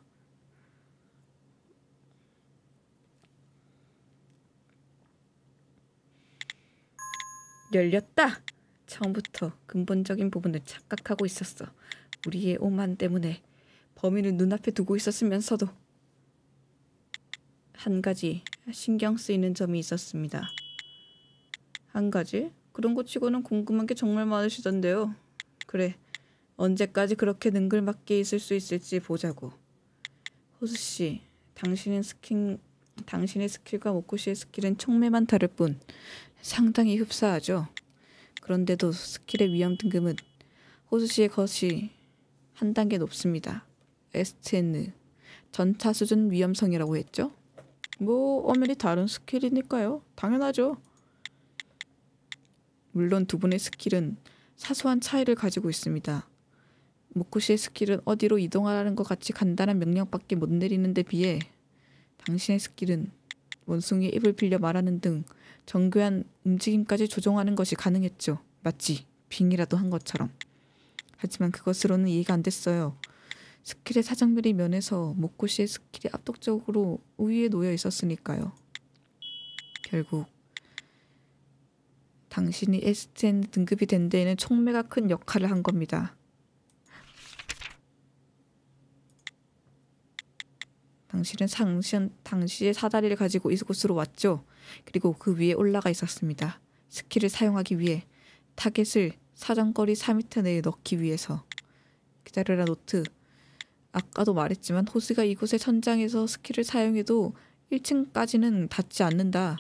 [SPEAKER 1] 열렸다! 처음부터 근본적인 부분을 착각하고 있었어. 우리의 오만 때문에 범인을 눈앞에 두고 있었으면서도 한 가지 신경 쓰이는 점이 있었습니다. 한 가지? 그런 거 치고는 궁금한 게 정말 많으시던데요. 그래, 언제까지 그렇게 능글맞게 있을 수 있을지 보자고. 호수씨, 당신의 스킬과 모코시의 스킬은 촉매만 다를 뿐 상당히 흡사하죠. 그런데도 스킬의 위험 등급은 호수씨의 것이 한 단계 높습니다. STN, 전차 수준 위험성이라고 했죠? 뭐 엄연히 다른 스킬이니까요. 당연하죠. 물론 두 분의 스킬은 사소한 차이를 가지고 있습니다. 모코시의 스킬은 어디로 이동하라는 것 같이 간단한 명령밖에 못 내리는 데 비해 당신의 스킬은 원숭이의 입을 빌려 말하는 등 정교한 움직임까지 조종하는 것이 가능했죠. 마치 빙이라도 한 것처럼. 하지만 그것으로는 이해가 안 됐어요. 스킬의 사정비리 면에서 모코시의 스킬이 압도적으로 우위에 놓여 있었으니까요. 결국 당신이 STN 등급이 된 데에는 촉매가 큰 역할을 한 겁니다. 당신은 당시의 사다리를 가지고 이곳으로 왔죠. 그리고 그 위에 올라가 있었습니다. 스킬을 사용하기 위해 타겟을 사정거리 4m 내에 넣기 위해서. 기다려라 노트. 아까도 말했지만 호스가 이곳의 천장에서 스킬을 사용해도 1층까지는 닿지 않는다.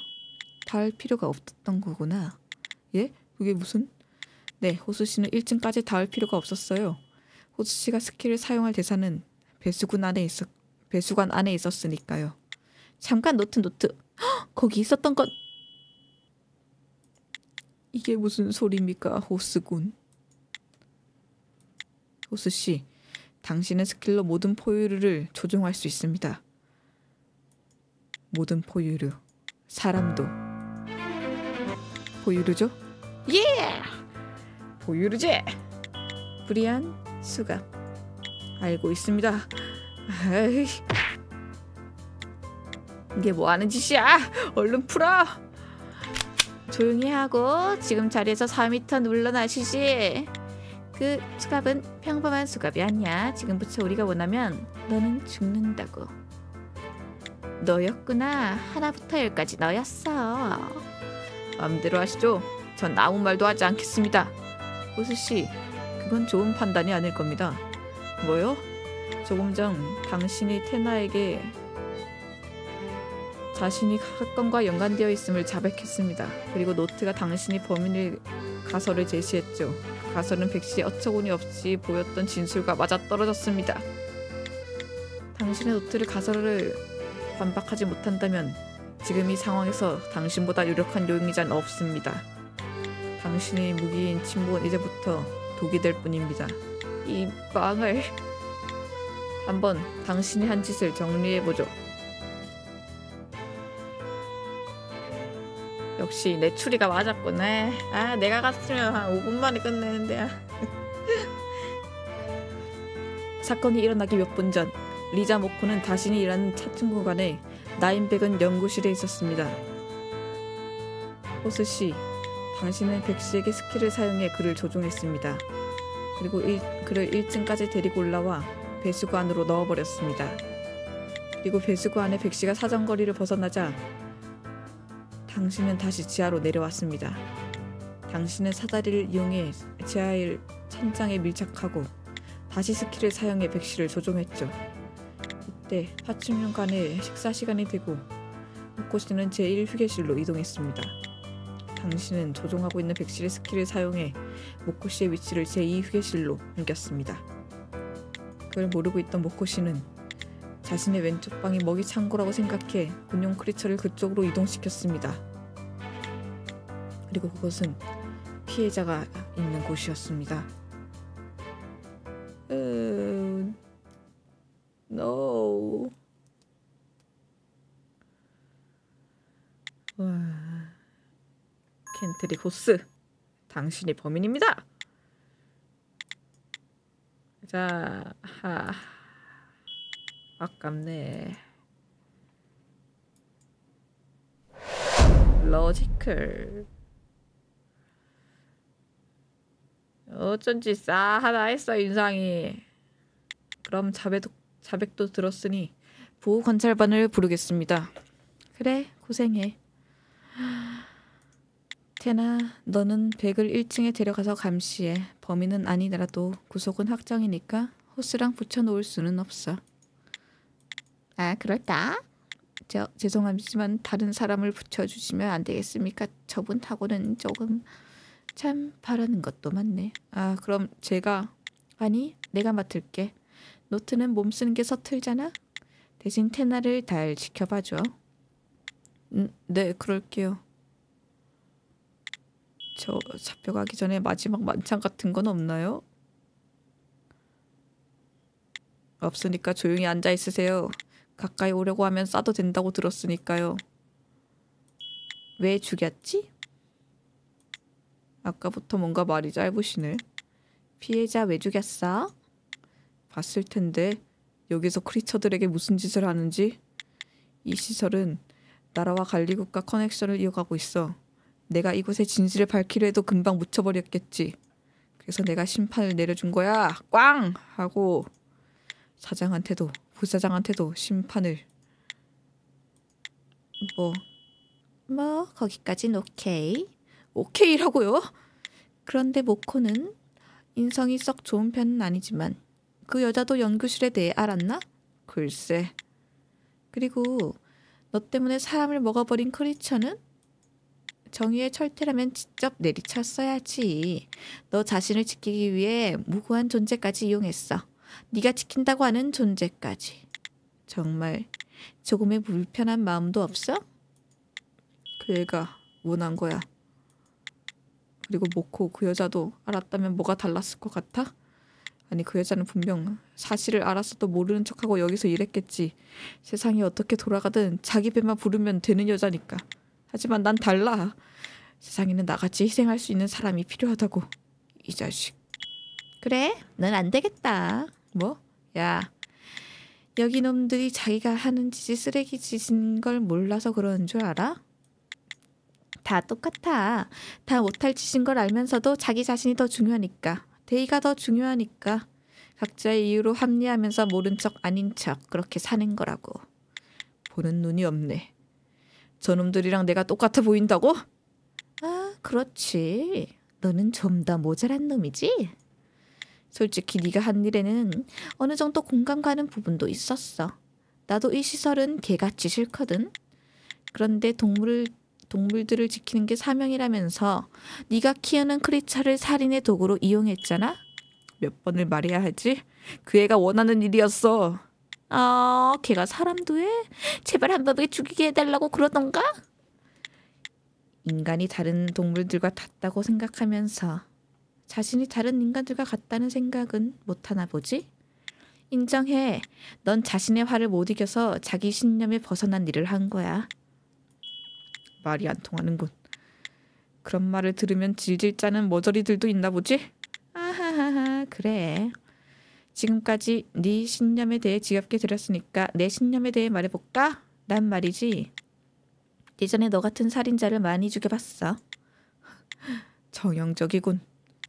[SPEAKER 1] 닿을 필요가 없었던 거구나. 예? 그게 무슨? 네, 호수 씨는 1층까지 닿을 필요가 없었어요. 호수 씨가 스킬을 사용할 대사는 배수관 안에 있었으니까요.
[SPEAKER 2] 잠깐 노트. 헉, 거기 있었던 건
[SPEAKER 1] 이게 무슨 소리입니까, 호스군? 호스 씨, 당신의 스킬로 모든 포유류를 조종할 수 있습니다. 모든 포유류, 사람도 포유류죠?
[SPEAKER 2] 예!
[SPEAKER 1] 포유류지! 불이한 수갑. 알고 있습니다. 아이, 이게 뭐 하는 짓이야? 얼른 풀어!
[SPEAKER 2] 조용히 하고 지금 자리에서 4m 물러나시지. 그 수갑은 평범한 수갑이 아니야. 지금부터 우리가 원하면 너는 죽는다고. 너였구나. 하나부터 10까지 너였어.
[SPEAKER 1] 마음대로 하시죠. 전 아무 말도 하지 않겠습니다. 호수씨, 그건 좋은 판단이 아닐 겁니다. 뭐요? 조금 전 당신이 테나에게 자신이 사건과 연관되어 있음을 자백했습니다. 그리고 노트가 당신이 범인일 가설을 제시했죠. 그 가설은 백씨의 어처구니 없이 보였던 진술과 맞아떨어졌습니다. 당신의 노트를 가설을 반박하지 못한다면 지금 이 상황에서 당신보다 유력한 요인이란 없습니다. 당신의 무기인 침묵은 이제부터 독이 될 뿐입니다. 이 망을... 한번 당신이 한 짓을 정리해보죠. 역시 내 추리가 맞았구나. 아, 내가 갔으면 한 5분 만에 끝내는데. 사건이 일어나기 몇 분 전, 리자 모코는 자신이 일하는 차츰 구간에 나인백은 연구실에 있었습니다. 호스씨, 당신은 백씨에게 스킬을 사용해 그를 조종했습니다. 그리고 그를 1층까지 데리고 올라와 배수구 안으로 넣어버렸습니다. 그리고 배수구 안에 백씨가 사정거리를 벗어나자 당신은 다시 지하로 내려왔습니다. 당신은 사다리를 이용해 지하의 천장에 밀착하고 다시 스킬을 사용해 백씨를 조종했죠. 이때 파충류관의 식사 시간이 되고 모코씨는 제1휴게실로 이동했습니다. 당신은 조종하고 있는 백씨의 스킬을 사용해 모코씨의 위치를 제2휴게실로 옮겼습니다. 그걸 모르고 있던 모코씨는 자신의 왼쪽 방이 먹이 창고라고 생각해 군용 크리처를 그쪽으로 이동시켰습니다. 그리고 그것은 피해자가 있는 곳이었습니다. No. 와, 켄트릭 호스, 당신이 범인입니다. 자, 아깝네. 로지컬. 어쩐지 싸하다 했어, 인상이. 그럼 자백도 들었으니 보호관찰반을 부르겠습니다.
[SPEAKER 2] 그래, 고생해. 테나, 너는 백을 1층에 데려가서 감시해. 범인은 아니더라도 구속은 확정이니까 호스랑 붙여놓을 수는 없어. 아, 그럴까? 죄송하지만 다른 사람을 붙여주시면 안 되겠습니까? 저분하고는 조금 참 바라는 것도 많네.
[SPEAKER 1] 아, 그럼 제가...
[SPEAKER 2] 아니, 내가 맡을게. 노트는 몸 쓰는 게 서툴잖아? 대신 테나를 잘 지켜봐줘.
[SPEAKER 1] 네, 그럴게요. 저 잡혀가기 전에 마지막 만찬 같은 건 없나요? 없으니까 조용히 앉아 있으세요. 가까이 오려고 하면 쏴도 된다고 들었으니까요.
[SPEAKER 2] 왜 죽였지?
[SPEAKER 1] 아까부터 뭔가 말이 짧으시네.
[SPEAKER 2] 피해자 왜 죽였어?
[SPEAKER 1] 봤을 텐데 여기서 크리처들에게 무슨 짓을 하는지. 이 시설은 나라와 관리국가 커넥션을 이어가고 있어. 내가 이곳의 진실을 밝히려 해도 금방 묻혀버렸겠지. 그래서 내가 심판을 내려준 거야. 꽝! 하고 사장한테도 부사장한테도 심판을.
[SPEAKER 2] 뭐 거기까진 오케이.
[SPEAKER 1] 오케이라고요?
[SPEAKER 2] 그런데 모코는 인성이 썩 좋은 편은 아니지만 그 여자도 연구실에 대해 알았나?
[SPEAKER 1] 정의의 철퇴라면 직접 내리쳤어야지. 너 자신을 지키기 위해 무고한 존재까지 이용했어. 네가 지킨다고 하는 존재까지. 정말 조금의 불편한 마음도 없어? 그 애가 원한 거야. 그리고 모코 그 여자도 알았다면 뭐가 달랐을 것 같아? 아니 그 여자는 분명 사실을 알았어도 모르는 척하고 여기서 일했겠지. 세상이 어떻게 돌아가든 자기 배만 부르면 되는 여자니까. 하지만 난 달라. 세상에는 나같이 희생할 수 있는 사람이 필요하다고. 이 자식.
[SPEAKER 2] 그래? 넌 안 되겠다.
[SPEAKER 1] 뭐? 야. 여기 놈들이 자기가 하는 짓이 쓰레기 짓인 걸 몰라서 그러는 줄 알아?
[SPEAKER 2] 다 똑같아. 다 못할 짓인 걸 알면서도 자기 자신이 더 중요하니까.
[SPEAKER 1] 대의가 더 중요하니까. 각자의 이유로 합리하면서 모른 척 아닌 척 그렇게 사는 거라고. 보는 눈이 없네. 저놈들이랑 내가 똑같아 보인다고?
[SPEAKER 2] 아, 그렇지. 너는 좀 더 모자란 놈이지?
[SPEAKER 1] 솔직히 네가 한 일에는
[SPEAKER 2] 어느 정도 공감 가는 부분도 있었어. 나도 이 시설은 개같이 싫거든. 그런데 동물들을 지키는 게 사명이라면서 네가 키우는 크리처를 살인의 도구로 이용했잖아?
[SPEAKER 1] 몇 번을 말해야 하지? 그 애가 원하는 일이었어.
[SPEAKER 2] 걔가 사람도 해? 제발 한 번에 죽이게 해달라고 그러던가?
[SPEAKER 1] 인간이 다른 동물들과 같다고 생각하면서 자신이 다른 인간들과 같다는 생각은 못하나 보지? 인정해. 넌 자신의 화를 못 이겨서 자기 신념에 벗어난 일을 한 거야. 말이 안 통하는군. 그런 말을 들으면 질질 짜는 머저리들도 있나 보지?
[SPEAKER 2] 아하하하, 그래.
[SPEAKER 1] 지금까지 네 신념에 대해 지겹게 들었으니까 내 신념에 대해 말해볼까? 난 말이지.
[SPEAKER 2] 예전에 너 같은 살인자를 많이 죽여봤어.
[SPEAKER 1] 정형적이군.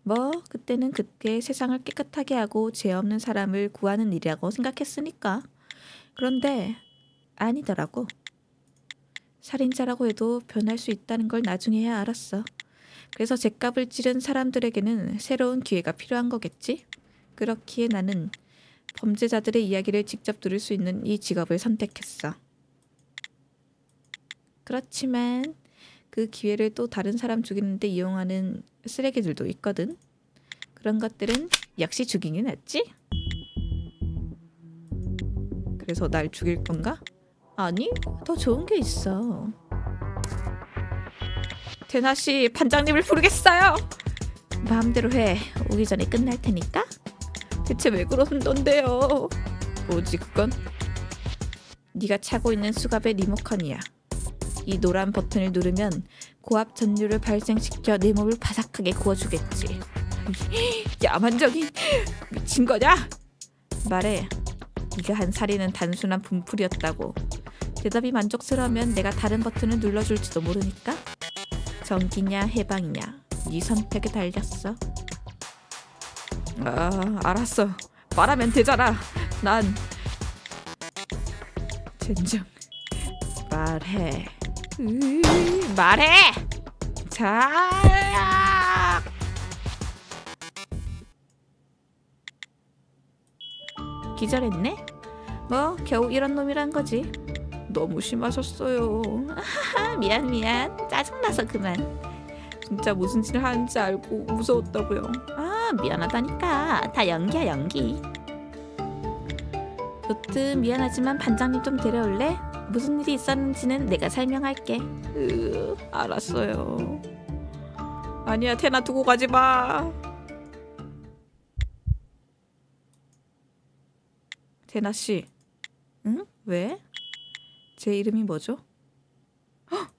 [SPEAKER 2] 뭐 그때는 그때 세상을 깨끗하게 하고 죄 없는 사람을 구하는 일이라고 생각했으니까. 그런데 아니더라고. 살인자라고 해도 변할 수 있다는 걸 나중에야 알았어. 그래서 죗값을 치른 사람들에게는 새로운 기회가 필요한 거겠지? 그렇기에 나는 범죄자들의 이야기를 직접 들을 수 있는 이 직업을 선택했어. 그렇지만 그 기회를 또 다른 사람 죽이는데 이용하는 쓰레기들도 있거든. 그런 것들은 역시 죽이긴 했지?
[SPEAKER 1] 그래서 날 죽일 건가?
[SPEAKER 2] 아니, 더 좋은 게 있어.
[SPEAKER 1] 테나씨, 반장님을 부르겠어요.
[SPEAKER 2] 마음대로 해. 오기 전에 끝날 테니까.
[SPEAKER 1] 대체 왜 그러는 건데요? 뭐지 그건? 네가 차고 있는 수갑의 리모컨이야. 이 노란 버튼을 누르면 고압 전류를 발생시켜 내 몸을 바삭하게 구워주겠지. 야만적인 미친 거냐? 말해. 네가 한 살인은 단순한 분풀이었다고. 대답이 만족스러우면 내가 다른 버튼을 눌러줄지도 모르니까. 전기냐 해방이냐 네 선택에 달렸어. 알았어. 말하면 되잖아. 난 젠장. 말해. 말해. 자.
[SPEAKER 2] 기절했네? 뭐 겨우 이런 놈이란 거지.
[SPEAKER 1] 너무 심하셨어요.
[SPEAKER 2] 미안. 짜증나서 그만.
[SPEAKER 1] 진짜 무슨 짓을 하는지 알고 무서웠다고요.
[SPEAKER 2] 미안하다니까. 다 연기야 연기. 여튼 미안하지만 반장님 좀 데려올래? 무슨 일이 있었는지는 내가 설명할게.
[SPEAKER 1] 알았어요. 아니야 테나 두고 가지 마. 테나 씨.
[SPEAKER 2] 응? 왜?
[SPEAKER 1] 제 이름이 뭐죠?
[SPEAKER 2] 헉!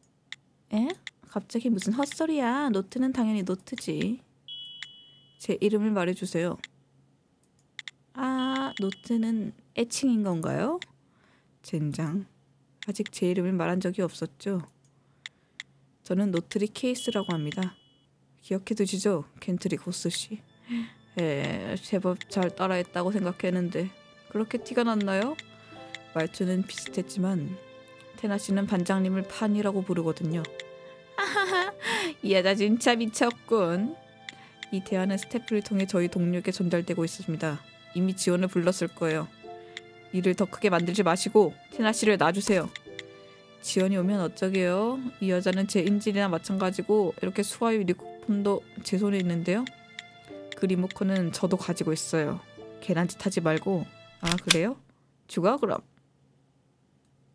[SPEAKER 2] 에? 갑자기 무슨 헛소리야. 노트는 당연히 노트지.
[SPEAKER 1] 제 이름을 말해주세요.
[SPEAKER 2] 노트는 애칭인 건가요?
[SPEAKER 1] 젠장. 아직 제 이름을 말한 적이 없었죠. 저는 노트리 케이스라고 합니다. 기억해 두시죠, 켄트릭 호스씨. 제법 잘 따라했다고 생각했는데 그렇게 티가 났나요? 말투는 비슷했지만 테나씨는 반장님을 판이라고 부르거든요.
[SPEAKER 2] 아하하, 이 여자 진짜 미쳤군.
[SPEAKER 1] 이 대화는 스태프를 통해 저희 동료에게 전달되고 있습니다. 이미 지원을 불렀을 거예요. 일을 더 크게 만들지 마시고 테나씨를 놔주세요. 지연이 오면 어쩌게요? 이 여자는 제 인질이나 마찬가지고 이렇게 수아의 리모컨도 제 손에 있는데요. 그 리모컨은 저도 가지고 있어요. 괜한 짓 하지 말고. 아 그래요? 죽어 그럼.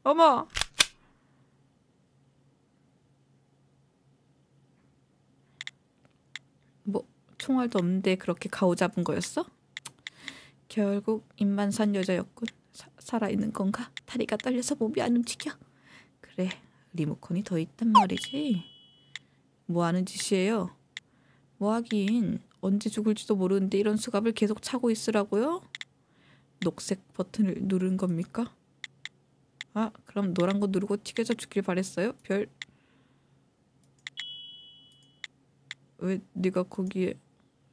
[SPEAKER 1] 어머! 뭐 총알도 없는데 그렇게 가오잡은 거였어? 결국 입만 산 여자였군. 살아있는 건가? 다리가 떨려서 몸이 안 움직여. 그래, 리모컨이 더 있단 말이지. 뭐 하는 짓이에요? 뭐 하긴 언제 죽을지도 모르는데 이런 수갑을 계속 차고 있으라고요? 녹색 버튼을 누른 겁니까? 아, 그럼 노란 거 누르고 튀겨져 죽길 바랬어요? 별... 왜 네가 거기에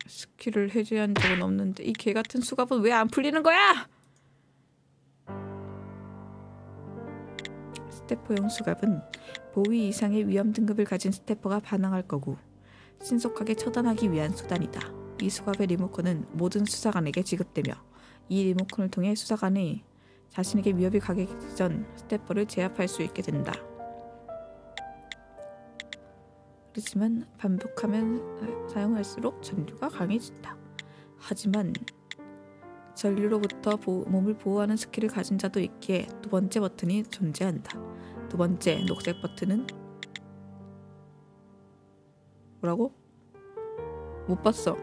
[SPEAKER 1] 스킬을 해제한 적은 없는데 이 개같은 수갑은 왜 안 풀리는 거야? 스태퍼용 수갑은 보위 이상의 위험 등급을 가진 스태퍼가 반항할 거고 신속하게 처단하기 위한 수단이다. 이 수갑의 리모컨은 모든 수사관에게 지급되며 이 리모컨을 통해 수사관이 자신에게 위협이 가기 전 스태퍼를 제압할 수 있게 된다. 그렇지만 반복하면 사용할수록 전류가 강해진다. 하지만 전류로부터 몸을 보호하는 스킬을 가진 자도 있기에 두 번째 버튼이 존재한다. 두 번째 녹색 버튼은 뭐라고? 못 봤어.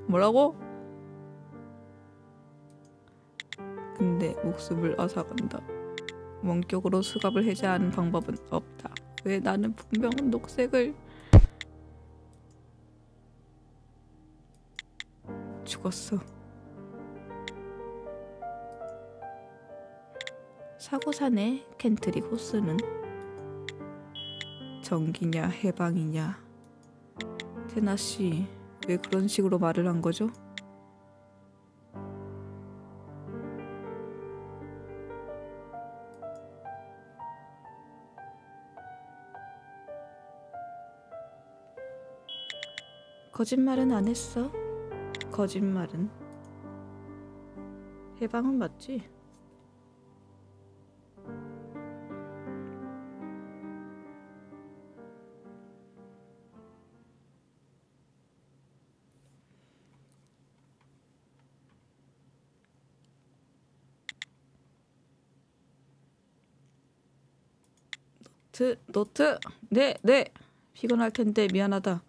[SPEAKER 1] 뭐라고? 근데 목숨을 앗아간다. 원격으로 수갑을 해제하는 방법은 없다. 왜 나는 분명 녹색을 죽었어. 사고사네. 켄트리 호스는 전기냐 해방이냐. 테나씨 왜 그런 식으로 말을 한 거죠? 거짓말은 안 했어. 거짓말은. 해방은 맞지? 노트. 네. 피곤할 텐데 미안하다.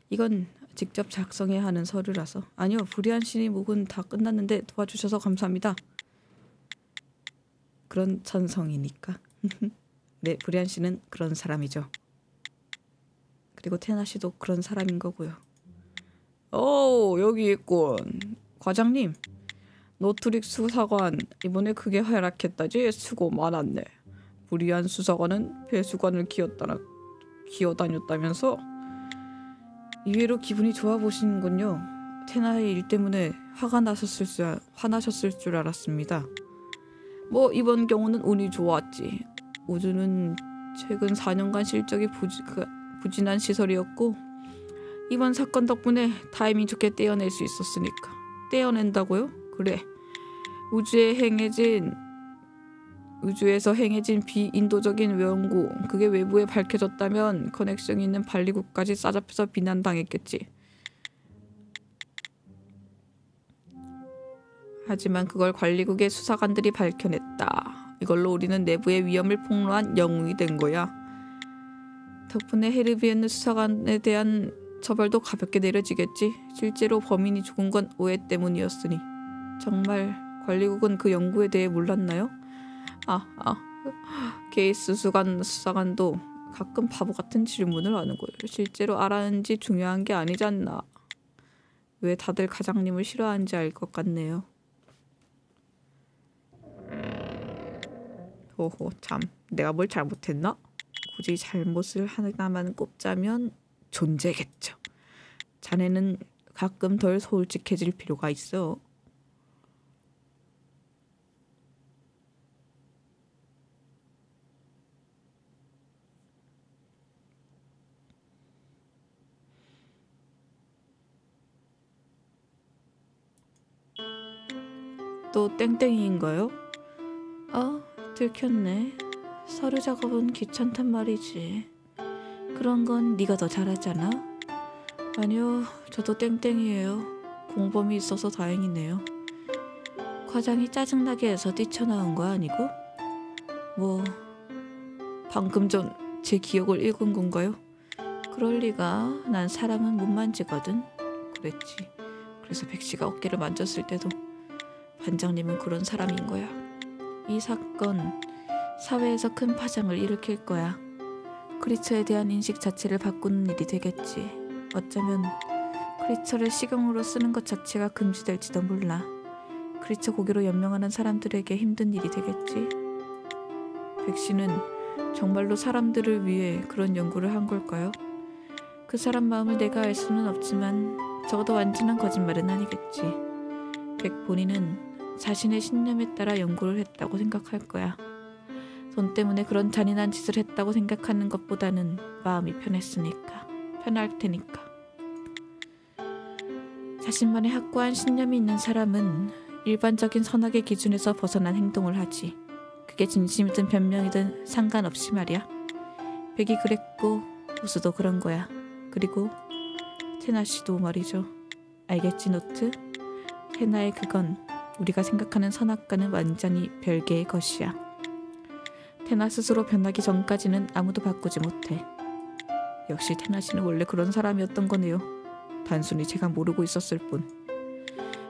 [SPEAKER 1] 이건 직접 작성해야 하는 서류라서. 아니요, 불의한 신의 목은 다 끝났는데 도와주셔서 감사합니다. 그런 천성이니까. 네, 불의한 씨는 그런 사람이죠. 그리고 테나 씨도 그런 사람인 거고요. 오, 여기 있군. 과장님, 노트릭 수사관 이번에 크게 활약했다지. 수고 많았네. 불의한 수사관은 배수관을 기어다녔다면서? 이외로 기분이 좋아 보시는군요. 테나의 일 때문에 화나셨을 줄 알았습니다. 뭐 이번 경우는 운이 좋았지. 우주는 최근 4년간 실적이 부진한 시설이었고 이번 사건 덕분에 타이밍 좋게 떼어낼 수 있었으니까. 떼어낸다고요? 그래. 우주에서 행해진 비인도적인 연구, 그게 외부에 밝혀졌다면 커넥션이 있는 발리국까지 싸잡혀서 비난당했겠지. 하지만 그걸 관리국의 수사관들이 밝혀냈다. 이걸로 우리는 내부의 위험을 폭로한 영웅이 된 거야. 덕분에 헤르비엔느 수사관에 대한 처벌도 가볍게 내려지겠지. 실제로 범인이 죽은 건 오해 때문이었으니. 정말 관리국은 그 연구에 대해 몰랐나요? 게이스 수사관도 가끔 바보 같은 질문을 하는 거예요. 실제로 알았는지 중요한 게 아니지 않나. 왜 다들 과장님을 싫어하는지 알 것 같네요. 호호, 참, 내가 뭘 잘못했나? 굳이 잘못을 하나만 꼽자면 존재겠죠. 자네는 가끔 덜 솔직해질 필요가 있어. 또 땡땡이인가요? 들켰네. 서류 작업은 귀찮단 말이지. 그런 건 네가 더 잘하잖아. 아니요, 저도 땡땡이에요. 공범이 있어서 다행이네요. 과장이 짜증나게 해서 뛰쳐나온 거 아니고? 뭐 방금 전 제 기억을 읽은 건가요? 그럴 리가. 난 사람은 못 만지거든. 그랬지. 그래서 백씨가 어깨를 만졌을 때도 반장님은 그런 사람인 거야. 이 사건 사회에서 큰 파장을 일으킬 거야. 크리처에 대한 인식 자체를 바꾸는 일이 되겠지. 어쩌면 크리처를 식용으로 쓰는 것 자체가 금지될지도 몰라. 크리처 고기로 연명하는 사람들에게 힘든 일이 되겠지. 백씨는 정말로 사람들을 위해 그런 연구를 한 걸까요? 그 사람 마음을 내가 알 수는 없지만 적어도 완전한 거짓말은 아니겠지. 백 본인은 자신의 신념에 따라 연구를 했다고 생각할 거야. 돈 때문에 그런 잔인한 짓을 했다고 생각하는 것보다는 마음이 편할 테니까. 자신만의 확고한 신념이 있는 사람은 일반적인 선악의 기준에서 벗어난 행동을 하지. 그게 진심이든 변명이든 상관없이 말이야. 백이 그랬고 우수도 그런 거야. 그리고 테나 씨도 말이죠. 알겠지, 노트? 테나의 그건 우리가 생각하는 선악과는 완전히 별개의 것이야. 테나 스스로 변하기 전까지는 아무도 바꾸지 못해. 역시 테나 씨는 원래 그런 사람이었던 거네요. 단순히 제가 모르고 있었을 뿐.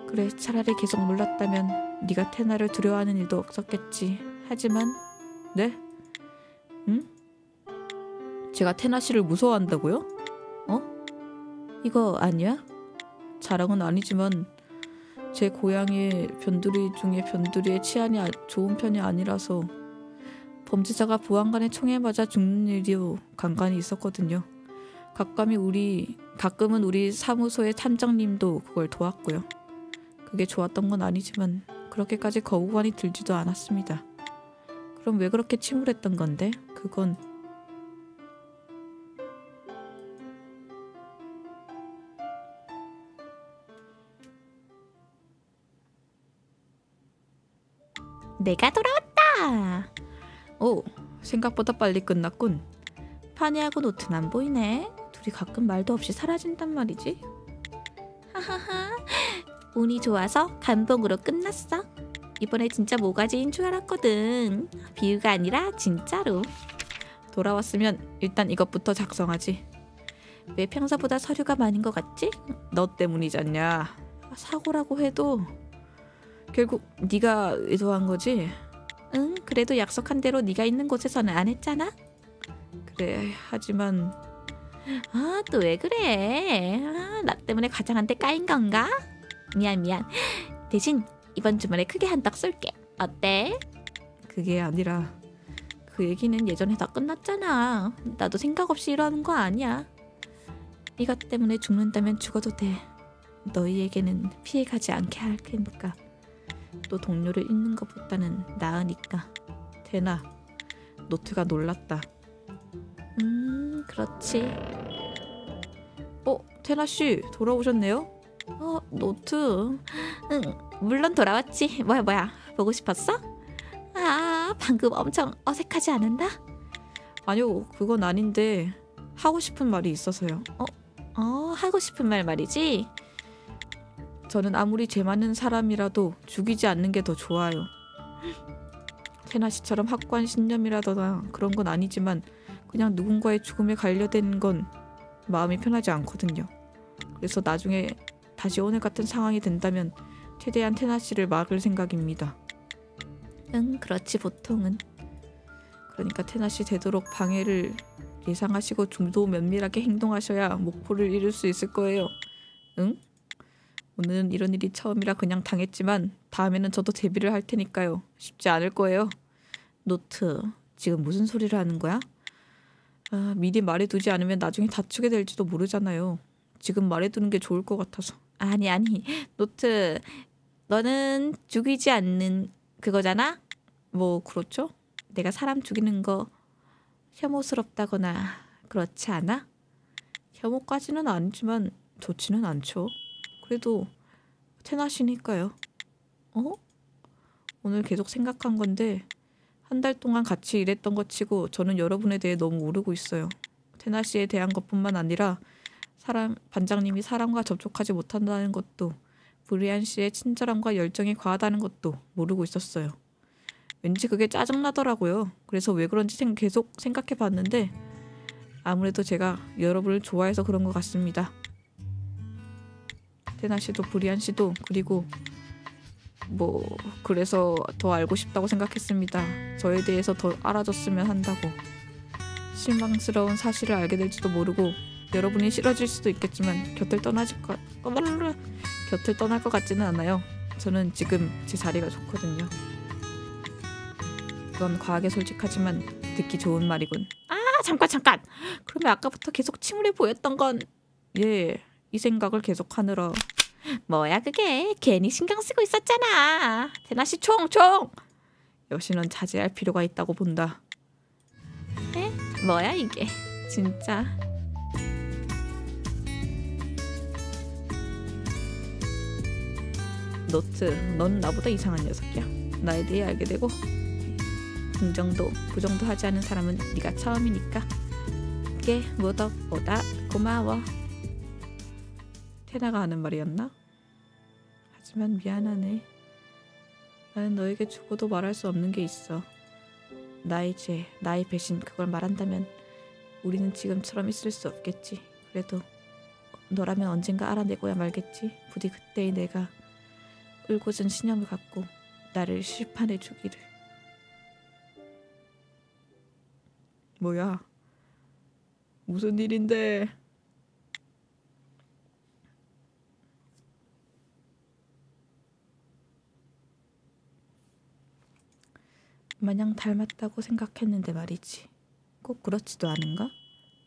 [SPEAKER 1] 그래, 차라리 계속 몰랐다면 네가 테나를 두려워하는 일도 없었겠지. 하지만 네? 응? 제가 테나 씨를 무서워한다고요? 이거 아니야? 자랑은 아니지만 제 고향의 변두리 중에 변두리의 치안이 좋은 편이 아니라서 범죄자가 보안관의 총에 맞아 죽는 일도 간간히 있었거든요. 가끔은 우리 사무소의 탐정님도 그걸 도왔고요. 그게 좋았던 건 아니지만 그렇게까지 거부감이 들지도 않았습니다. 그럼 왜 그렇게 침울했던 건데? 그건
[SPEAKER 2] 내가 돌아왔다.
[SPEAKER 1] 오, 생각보다 빨리 끝났군.
[SPEAKER 2] 파니하고 노트는 안 보이네. 둘이 가끔 말도 없이 사라진단 말이지. 하하하. 운이 좋아서 감봉으로 끝났어. 이번에 진짜 모가지인 줄 알았거든. 비유가 아니라 진짜로.
[SPEAKER 1] 돌아왔으면 일단 이것부터 작성하지.
[SPEAKER 2] 왜 평소보다 서류가 많은 것 같지?
[SPEAKER 1] 너 때문이잖냐. 사고라고 해도 결국 네가 의도한 거지?
[SPEAKER 2] 응, 그래도 약속한 대로 네가 있는 곳에서는 안 했잖아?
[SPEAKER 1] 그래, 하지만
[SPEAKER 2] 아, 또 왜 그래? 나 때문에 과장한테 까인 건가? 미안. 대신 이번 주말에 크게 한턱 쏠게. 어때?
[SPEAKER 1] 그게 아니라
[SPEAKER 2] 그 얘기는 예전에 다 끝났잖아. 나도 생각 없이 이러는 거 아니야. 이것 때문에 죽는다면 죽어도 돼. 너희에게는 피해가지 않게 할 테니까. 또 동료를 잃는 것보다는 나으니까.
[SPEAKER 1] 테나, 노트가 놀랐다.
[SPEAKER 2] 그렇지.
[SPEAKER 1] 테나 씨 돌아오셨네요?
[SPEAKER 2] 노트. 응, 물론 돌아왔지. 뭐야. 보고 싶었어? 아, 방금 엄청 어색하지 않았나?
[SPEAKER 1] 아니요, 그건 아닌데 하고 싶은 말이 있어서요.
[SPEAKER 2] 하고 싶은 말 말이지?
[SPEAKER 1] 저는 아무리 죄 많은 사람이라도 죽이지 않는 게 더 좋아요. 테나 씨처럼 확고한 신념이라거나 그런 건 아니지만 그냥 누군가의 죽음에 관련된 건 마음이 편하지 않거든요. 그래서 나중에 다시 오늘 같은 상황이 된다면 최대한 테나 씨를 막을 생각입니다.
[SPEAKER 2] 응, 그렇지 보통은.
[SPEAKER 1] 그러니까 테나 씨 되도록 방해를 예상하시고 좀 더 면밀하게 행동하셔야 목표를 이룰 수 있을 거예요. 응? 오늘은 이런 일이 처음이라 그냥 당했지만 다음에는 저도 대비를 할 테니까요. 쉽지 않을 거예요. 노트, 지금 무슨 소리를 하는 거야? 미리 말해두지 않으면 나중에 다투게 될지도 모르잖아요. 지금 말해두는 게 좋을 것 같아서.
[SPEAKER 2] 아니. 노트, 너는 죽이지 않는 그거잖아?
[SPEAKER 1] 뭐 그렇죠?
[SPEAKER 2] 내가 사람 죽이는 거 혐오스럽다거나 그렇지 않아?
[SPEAKER 1] 혐오까지는 아니지만 좋지는 않죠. 그래도 테나 씨니까요. 오늘 계속 생각한 건데 한 달 동안 같이 일했던 것 치고 저는 여러분에 대해 너무 모르고 있어요. 테나 씨에 대한 것뿐만 아니라 반장님이 사람과 접촉하지 못한다는 것도, 브리안 씨의 친절함과 열정이 과하다는 것도 모르고 있었어요. 왠지 그게 짜증나더라고요. 그래서 왜 그런지 계속 생각해 봤는데 아무래도 제가 여러분을 좋아해서 그런 것 같습니다. 테나 씨도 브리안 씨도, 그리고 그래서 더 알고 싶다고 생각했습니다. 저에 대해서 더 알아줬으면 한다고. 실망스러운 사실을 알게 될지도 모르고 여러분이 싫어질 수도 있겠지만 곁을 떠날 것 같지는 않아요. 저는 지금 제 자리가 좋거든요. 그건 과하게 솔직하지만 듣기 좋은 말이군. 잠깐! 그러면 아까부터 계속 침울해 보였던 건... 예, 이 생각을 계속하느라...
[SPEAKER 2] 뭐야 그게? 괜히 신경 쓰고 있었잖아.
[SPEAKER 1] 테나씨 총! 여신은 자제할 필요가 있다고 본다.
[SPEAKER 2] 에? 뭐야 이게?
[SPEAKER 1] 진짜... 노트, 넌 나보다 이상한 녀석이야. 나에 대해 알게 되고 긍정도 부정도 하지 않은 사람은 네가 처음이니까. 그게 무엇보다 고마워. 테나가 하는 말이었나? 하지만 미안하네. 나는 너에게 죽어도 말할 수 없는 게 있어. 나의 죄, 나의 배신, 그걸 말한다면 우리는 지금처럼 있을 수 없겠지. 그래도 너라면 언젠가 알아내고야 말겠지. 부디 그때의 내가 울고준 신념을 갖고 나를 심판해 주기를. 뭐야? 무슨 일인데? 마냥 닮았다고 생각했는데 말이지. 꼭 그렇지도 않은가?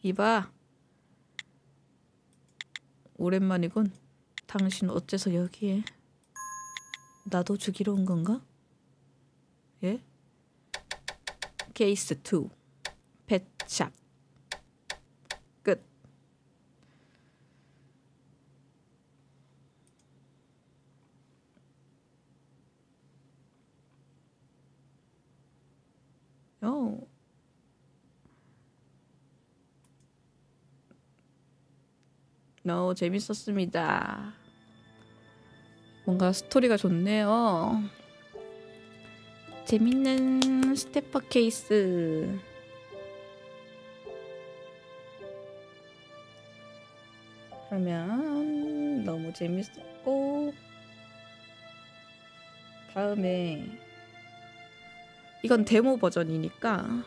[SPEAKER 1] 이봐. 오랜만이군. 당신 어째서 여기에? 나도 죽이러 온 건가? 예? 케이스 2 펫샵 끝. 재밌었습니다. 뭔가 스토리가 좋네요. 재밌는 스테퍼 케이스. 그러면 너무 재밌었고, 다음에 이건 데모 버전이니까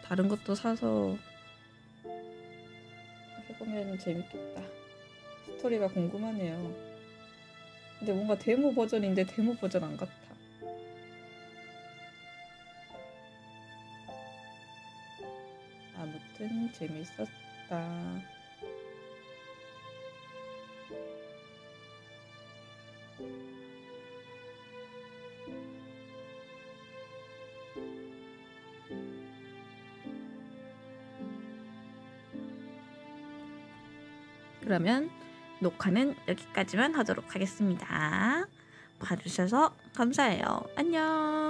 [SPEAKER 1] 다른 것도 사서 해보면 재밌겠다. 스토리가 궁금하네요. 근데 뭔가 데모 버전인데 데모 버전 안 같아. 아무튼 재밌었다. 그러면 녹화는 여기까지만 하도록 하겠습니다. 봐주셔서 감사해요. 안녕.